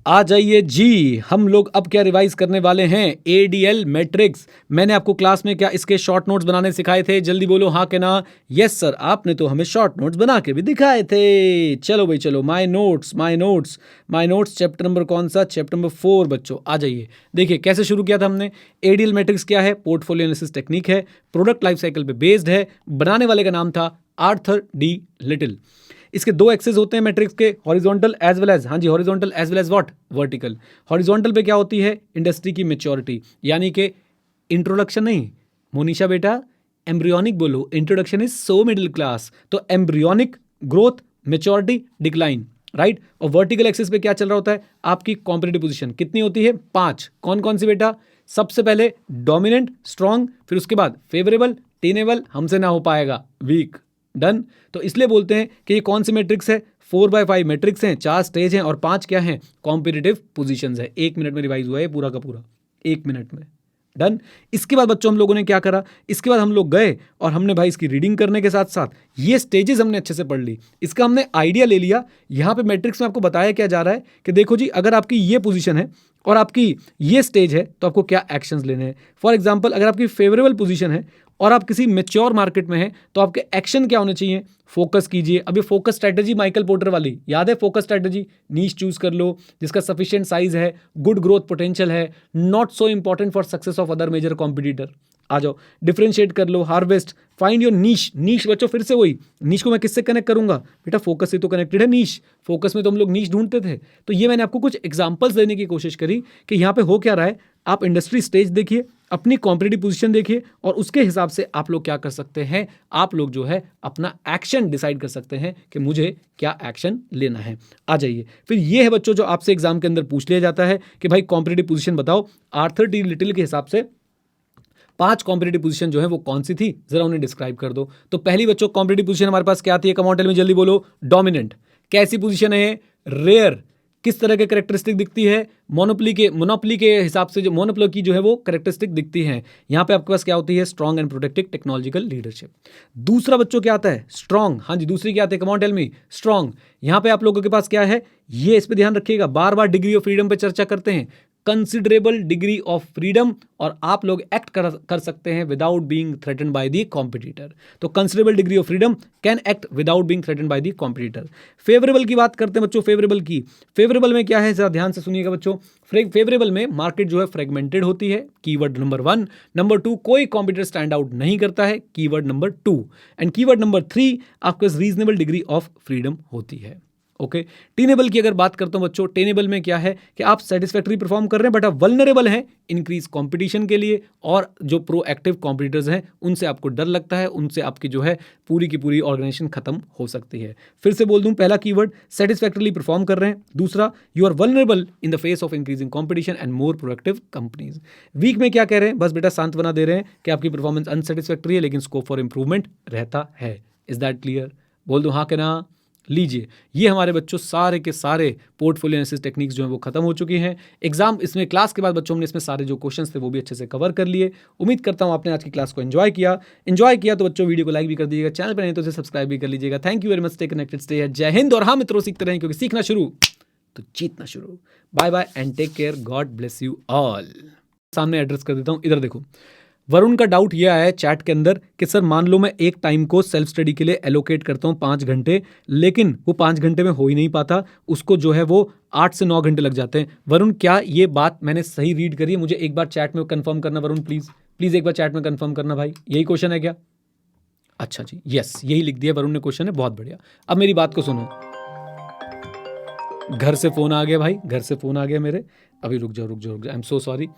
आ जाइए जी, हम लोग अब क्या रिवाइज करने वाले हैं, एडीएल मैट्रिक्स। मैंने आपको क्लास में क्या इसके शॉर्ट नोट्स बनाने सिखाए थे, जल्दी बोलो हाँ के ना। यस सर, आपने तो हमें शॉर्ट नोट्स बना के भी दिखाए थे। चलो भाई चलो, माय नोट्स चैप्टर नंबर कौन सा, चैप्टर नंबर 4 बच्चों। आ जाइए, देखिए कैसे शुरू किया था हमने। एडीएल मैट्रिक्स क्या है, पोर्टफोलियो एनालिसिस टेक्निक है, प्रोडक्ट लाइफ साइकिल पे बेस्ड है। बनाने वाले का नाम था आर्थर डी लिटिल। इसके 2 एक्सेस होते हैं मैट्रिक्स के, हॉरिजॉन्टल एज वेल एज, हाँ जी, horizontal as well as what, vertical. Horizontal पे क्या होती है, इंडस्ट्री की मैच्योरिटी, यानी कि इंट्रोडक्शन नहीं मोनिशा बेटा, एम्ब्रियोनिक बोलो, introduction is so middle class, तो embryonic growth, maturity, decline, right. और वर्टिकल एक्सेस पे क्या चल रहा होता है, आपकी कॉम्पिटिटिव पोजीशन कितनी होती है, 5। कौन कौन सी बेटा, सबसे पहले डोमिनेंट, स्ट्रॉन्ग, फिर उसके बाद फेवरेबल, टेनेबल, हमसे ना हो पाएगा, वीक। डन? तो इसलिए बोलते हैं कि ये कौन सी मैट्रिक्स है, 4x5 मैट्रिक्स हैं, 4 स्टेज हैं और 5 क्या हैं, कॉम्पिटिटिव पोजीशंस है। 1 मिनट में रिवाइज हुआ है पूरा का पूरा, 1 मिनट में। डन। इसके बाद बच्चों हम लोगों ने क्या करा, इसके बाद हम लोग गए और हमने भाई इसकी रीडिंग करने के साथ साथ ये स्टेजेस हमने अच्छे से पढ़ ली, इसका हमने आइडिया ले लिया। यहाँ पे मैट्रिक्स में आपको बताया क्या जा रहा है कि देखो जी, अगर आपकी ये पोजीशन है और आपकी ये स्टेज है तो आपको क्या एक्शंस लेने हैं। फॉर एग्जांपल, अगर आपकी फेवरेबल पोजीशन है और आप किसी मैच्योर मार्केट में हैं तो आपके एक्शन क्या होने चाहिए, फोकस कीजिए। अभी फोकस स्ट्रैटेजी माइकल पोर्टर वाली याद है, फोकस स्ट्रैटेजी, नीश चूज कर लो जिसका सफिशिएंट साइज है, गुड ग्रोथ पोटेंशियल है, not so important for success of other major competitor. आ जाओ, डिफरेंशिएट कर लो, harvest, find your niche. Niche बच्चों फिर से वही, नीश को मैं किससे कनेक्ट करूंगा बेटा, फोकस से तो कनेक्टेड है नीश। फोकस में तो हम लोग नीश ढूंढते थे। तो ये मैंने आपको कुछ एग्जांपल्स देने की कोशिश करी कि यहाँ पे हो क्या रहा है। आप इंडस्ट्री स्टेज देखिए, अपनी कॉम्पिटिटिव पोजीशन देखिए और उसके हिसाब से आप लोग क्या कर सकते हैं, आप लोग जो है अपना एक्शन डिसाइड कर सकते हैं कि मुझे क्या एक्शन लेना है। आ जाइए, फिर ये है बच्चों जो आपसे एग्जाम के अंदर पूछ लिया जाता है कि भाई कॉम्पिटिटिव पोजीशन बताओ। आर्थर टी लिटिल के हिसाब से 5 कॉम्पिटिटिव पोजीशन जो है वो कौन सी थी, जरा उन्हें डिस्क्राइब कर दो। तो पहली बच्चों कॉम्पिटिटिव पोजीशन हमारे पास क्या थी, कम ऑन टेल मी, जल्दी बोलो। डोमिनेंट। कैसी पोजीशन है, रेयर। किस तरह के कैरेक्टरिस्टिक दिखती है, मोनोपोली के हिसाब से जो मोनोपोली की जो है वो कैरेक्टरिस्टिक दिखती है। यहां पे आपके पास क्या होती है, strong and protective technological leadership. दूसरा बच्चों क्या आता है, स्ट्रॉन्ग। हाँ जी, दूसरी क्या आती है, come on tell me, strong. यहां पे आप लोगों के पास क्या है, ये इस पे ध्यान रखिएगा, बार बार डिग्री ऑफ फ्रीडम पे चर्चा करते हैं। कंसिडरेबल डिग्री ऑफ फ्रीडम, और आप लोग एक्ट कर सकते हैं without being threatened by the competitor. तो considerable degree of freedom, can act without being threatened by the competitor. Favourable की बात करते हैं बच्चों, फेवरेबल की। फेवरेबल में क्या है, जरा ध्यान से सुनिएगा बच्चों। फेवरेबल में मार्केट जो है फ्रेगमेंटेड होती है, कीवर्ड नंबर 1। नंबर 2, कोई कॉम्पिटिटर स्टैंड आउट नहीं करता है, keyword number 2। And keyword number 3, आपके पास रीजनेबल डिग्री ऑफ फ्रीडम होती है। ओके। टेनेबल की अगर बात करता हूं बच्चों, टेनेबल में क्या है कि आप सेटिस्फैक्टरी परफॉर्म कर रहे हैं बट आप वल्नरेबल हैं इंक्रीज कंपटीशन के लिए, और जो प्रोएक्टिव कॉम्पिटिटर्स हैं उनसे आपको डर लगता है, उनसे आपकी जो है पूरी की पूरी ऑर्गेनाइजेशन खत्म हो सकती है। फिर से बोल दूं, पहला कीवर्ड सेटिस्फैक्टरली परफॉर्म कर रहे हैं, दूसरा you are vulnerable in the face of increasing competition and more proactive companies. Weak में क्या कह रहे हैं, बस बेटा सांत्वना दे रहे हैं कि आपकी परफॉर्मेंस अनसेटिस्फैक्टरी है लेकिन स्कोप फॉर इंप्रूवमेंट रहता है। Is that clear? बोल दो हाँ के ना। लीजिए, ये हमारे बच्चों सारे के सारे पोर्टफोलियो एनालिसिस टेक्निक्स जो हैं वो खत्म हो चुकी हैं। एग्जाम इसमें क्लास के बाद बच्चों हमने इसमें सारे जो क्वेश्चंस थे वो भी अच्छे से कवर कर लिए। उम्मीद करता हूं आपने आज की क्लास को एंजॉय किया तो बच्चों वीडियो को लाइक भी कर दीजिएगा, चैनल पर नहीं तो उसे सब्सक्राइब भी कर लीजिएगा। Thank you very much, stay connected, stay जय हिंद। और हाँ मित्रों, सीखते रहें क्योंकि सीखना शुरू तो जीतना शुरू। Bye bye and take care, God bless you all. सामने एड्रेस कर देता हूं, इधर देखो। वरुण का डाउट ये आया है चैट के अंदर कि सर मान लो मैं एक टाइम को सेल्फ स्टडी के लिए एलोकेट करता हूँ 5 घंटे, लेकिन वो 5 घंटे में हो ही नहीं पाता, उसको जो है वो 8 से 9 घंटे लग जाते हैं। वरुण, क्या ये बात मैंने सही रीड करी है? मुझे एक बार चैट में कंफर्म करना वरुण, प्लीज एक बार चैट में कंफर्म करना भाई। यही क्वेश्चन है क्या? अच्छा जी, यस, यही लिख दिया वरुण ने, क्वेश्चन है, बहुत बढ़िया। अब मेरी बात को सुनो। घर से फोन आ गया भाई, घर से फोन आ गया मेरे। अभी रुक जाओ, आई एम सो सॉरी।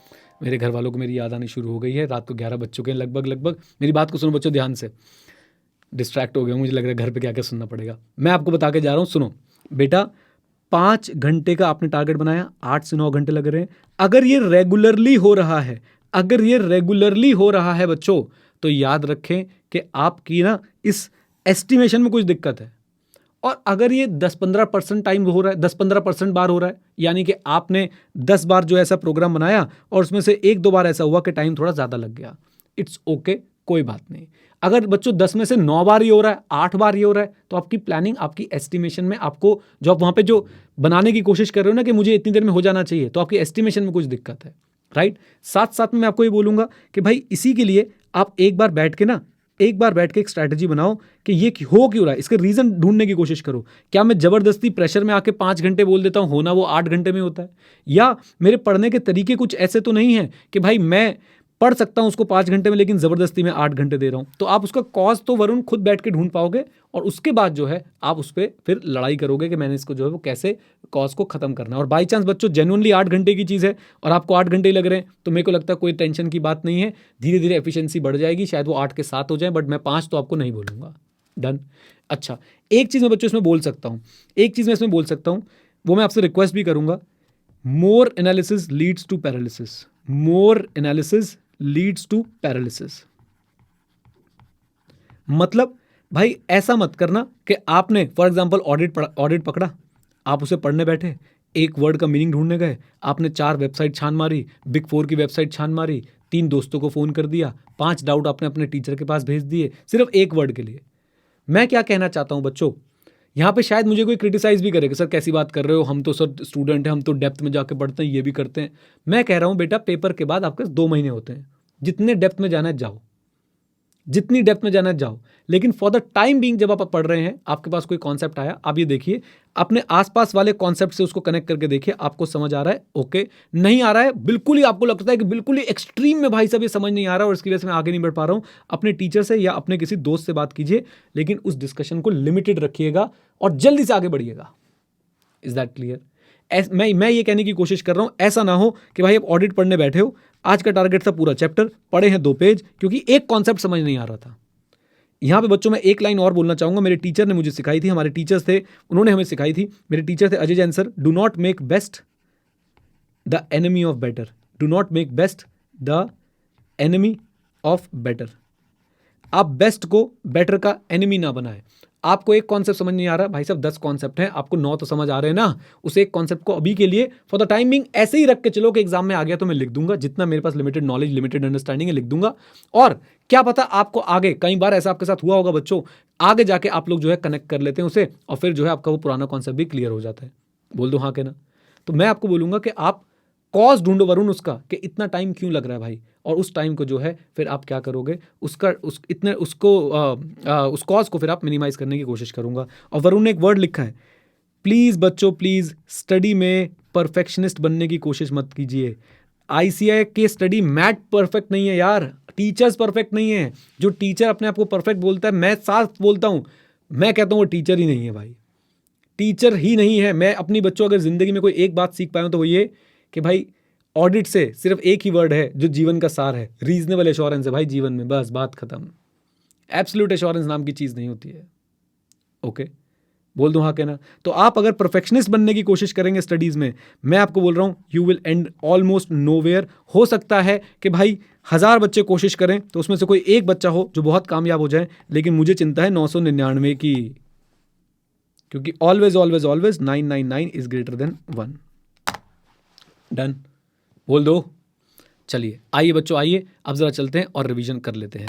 मेरे घर वालों को मेरी याद आनी शुरू हो गई है। रात को 11 बज चुके हैं लगभग। मेरी बात को सुनो बच्चों ध्यान से। डिस्ट्रैक्ट हो गया, मुझे लग रहा है घर पे क्या क्या सुनना पड़ेगा। मैं आपको बता के जा रहा हूँ, सुनो बेटा। 5 घंटे का आपने टारगेट बनाया, 8 से 9 घंटे लग रहे हैं। अगर ये रेगुलरली हो रहा है बच्चों, तो याद रखें कि आपकी ना इस एस्टिमेशन में कुछ दिक्कत है। और अगर ये 10-15% टाइम हो रहा है, 10-15% बार हो रहा है, यानी कि आपने 10 बार जो ऐसा प्रोग्राम बनाया और उसमें से 1-2 बार ऐसा हुआ कि टाइम थोड़ा ज़्यादा लग गया, इट्स ओके, कोई बात नहीं। अगर बच्चों 10 में से 9 बार ये हो रहा है, 8 बार ये हो रहा है, तो आपकी प्लानिंग, आपकी एस्टिमेशन में आपको जो आप वहाँ पे जो बनाने की कोशिश कर रहे हो ना कि मुझे इतनी देर में हो जाना चाहिए, तो आपकी एस्टिमेशन में कुछ दिक्कत है, राइट। साथ साथ में मैं आपको ये बोलूँगा कि भाई इसी के लिए आप एक बार बैठ के एक स्ट्रैटेजी बनाओ कि ये हो क्यों रहा है, इसके रीजन ढूंढने की कोशिश करो। क्या मैं जबरदस्ती प्रेशर में आके 5 घंटे बोल देता हूं, होना वो 8 घंटे में होता है? या मेरे पढ़ने के तरीके कुछ ऐसे तो नहीं है कि भाई मैं पढ़ सकता हूं उसको 5 घंटे में लेकिन जबरदस्ती में 8 घंटे दे रहा हूं? तो आप उसका कॉज तो वरुण खुद बैठ के ढूंढ पाओगे, और उसके बाद जो है आप उस पर फिर लड़ाई करोगे कि मैंने इसको जो है वो कैसे कॉज को खत्म करना है। और बाई चांस बच्चों जेन्युइनली 8 घंटे की चीज़ है और आपको 8 घंटे ही लग रहे हैं, तो मेरे को लगता है कोई टेंशन की बात नहीं है, धीरे धीरे एफिशिएंसी बढ़ जाएगी, शायद वो 8 के 7 हो जाए, बट मैं 5 तो आपको नहीं बोलूँगा। डन। अच्छा, एक चीज़ मैं बच्चों इसमें बोल सकता हूँ, वो मैं आपसे रिक्वेस्ट भी करूँगा। मोर एनालिसिस लीड्स टू पैरालिसिस। मतलब भाई ऐसा मत करना कि आपने फॉर एग्जांपल ऑडिट पकड़ा, आप उसे पढ़ने बैठे, एक वर्ड का मीनिंग ढूंढने गए, आपने 4 वेबसाइट छान मारी, बिग 4 की वेबसाइट छान मारी, 3 दोस्तों को फ़ोन कर दिया, 5 डाउट आपने अपने टीचर के पास भेज दिए सिर्फ एक वर्ड के लिए। मैं क्या कहना चाहता हूँ बच्चों, यहाँ पे शायद मुझे कोई क्रिटिसाइज़ भी करे कि सर कैसी बात कर रहे हो, हम तो सर स्टूडेंट हैं, हम तो डेप्थ में जाके पढ़ते हैं, ये भी करते हैं। मैं कह रहा हूँ बेटा, पेपर के बाद आपके 2 महीने होते हैं, जितने डेप्थ में जाना है जाओ, जितनी डेप्थ में जाना है जाओ। लेकिन फॉर द टाइम बीइंग जब आप पढ़ रहे हैं, आपके पास कोई कॉन्सेप्ट आया, आप ये देखिए अपने आसपास वाले कॉन्सेप्ट से उसको कनेक्ट करके देखिए, आपको समझ आ रहा है ओके, नहीं आ रहा है बिल्कुल ही आपको लगता है कि बिल्कुल ही एक्सट्रीम में भाई साहब ये समझ नहीं आ रहा और इसकी वजह से मैं आगे नहीं बढ़ पा रहा हूँ, अपने टीचर से या अपने किसी दोस्त से बात कीजिए, लेकिन उस डिस्कशन को लिमिटेड रखिएगा और जल्दी से आगे बढ़िएगा। Is that clear? मैं ये कहने की कोशिश कर रहा हूं, ऐसा ना हो कि भाई आप ऑडिट पढ़ने बैठे हो, आज का टारगेट था पूरा चैप्टर, पढ़े हैं 2 पेज क्योंकि एक कॉन्सेप्ट समझ नहीं आ रहा था। यहां पे बच्चों मैं एक लाइन और बोलना चाहूंगा, मेरे टीचर ने मुझे सिखाई थी, हमारे टीचर्स थे, उन्होंने हमें सिखाई थी, मेरे टीचर थे Ajay Jain sir, do not make best the enemy of better, do not make best the enemy of better. आप बेस्ट को बेटर का एनिमी ना बनाए। आपको एक कॉन्सेप्ट समझ नहीं आ रहा, भाई साहब 10 कॉन्सेप्ट हैं, आपको 9 तो समझ आ रहे हैं ना, उस एक कॉन्सेप्ट को अभी के लिए फॉर द टाइमिंग ऐसे ही रख के चलो कि एग्जाम में आ गया तो मैं लिख दूंगा, जितना मेरे पास लिमिटेड नॉलेज लिमिटेड अंडरस्टैंडिंग है लिख दूंगा। और क्या पता आपको आगे, कई बार ऐसा आपके साथ हुआ होगा बच्चों, आगे जाके आप लोग जो है कनेक्ट कर लेते हैं उसे और फिर जो है आपका वो पुराना कॉन्सेप्ट भी क्लियर हो जाता है। बोल दो हाँ के ना। तो मैं आपको बोलूंगा कि आप कॉज ढूंढो वरुण उसका, कि इतना टाइम क्यों लग रहा है भाई, और उस टाइम को जो है फिर आप क्या करोगे, उस कॉज को फिर आप मिनिमाइज करने की कोशिश करूंगा। और वरुण ने एक वर्ड लिखा है, प्लीज बच्चों प्लीज स्टडी में परफेक्शनिस्ट बनने की कोशिश मत कीजिए। आईसीआई के स्टडी मैथ परफेक्ट नहीं है यार, टीचर्स परफेक्ट नहीं है। जो टीचर अपने आप को परफेक्ट बोलता है, मैं साथ बोलता हूं, मैं कहता हूं वो टीचर ही नहीं है भाई, टीचर ही नहीं है। मैं अपनी बच्चों अगर जिंदगी में कोई एक बात सीख पाया हूं तो वो ये कि भाई ऑडिट से सिर्फ एक ही वर्ड है जो जीवन का सार है, रीजनेबल एश्योरेंस है भाई जीवन में, बस बात खत्म। एब्सोल्यूट एश्योरेंस नाम की चीज नहीं होती है। ओके, बोल दूं हाँ कहना। तो आप अगर परफेक्शनिस्ट बनने की कोशिश करेंगे स्टडीज में, मैं आपको बोल रहा हूं you will and almost nowhere. हो सकता है कि भाई 1000 बच्चे कोशिश करें तो उसमें से कोई एक बच्चा हो जो बहुत कामयाब हो जाए, लेकिन मुझे चिंता है 999 की, क्योंकि always always always 999 is greater than 1। Done, बोल दो। चलिए आइए बच्चों, आइए अब जरा चलते हैं और रिवीजन कर लेते हैं।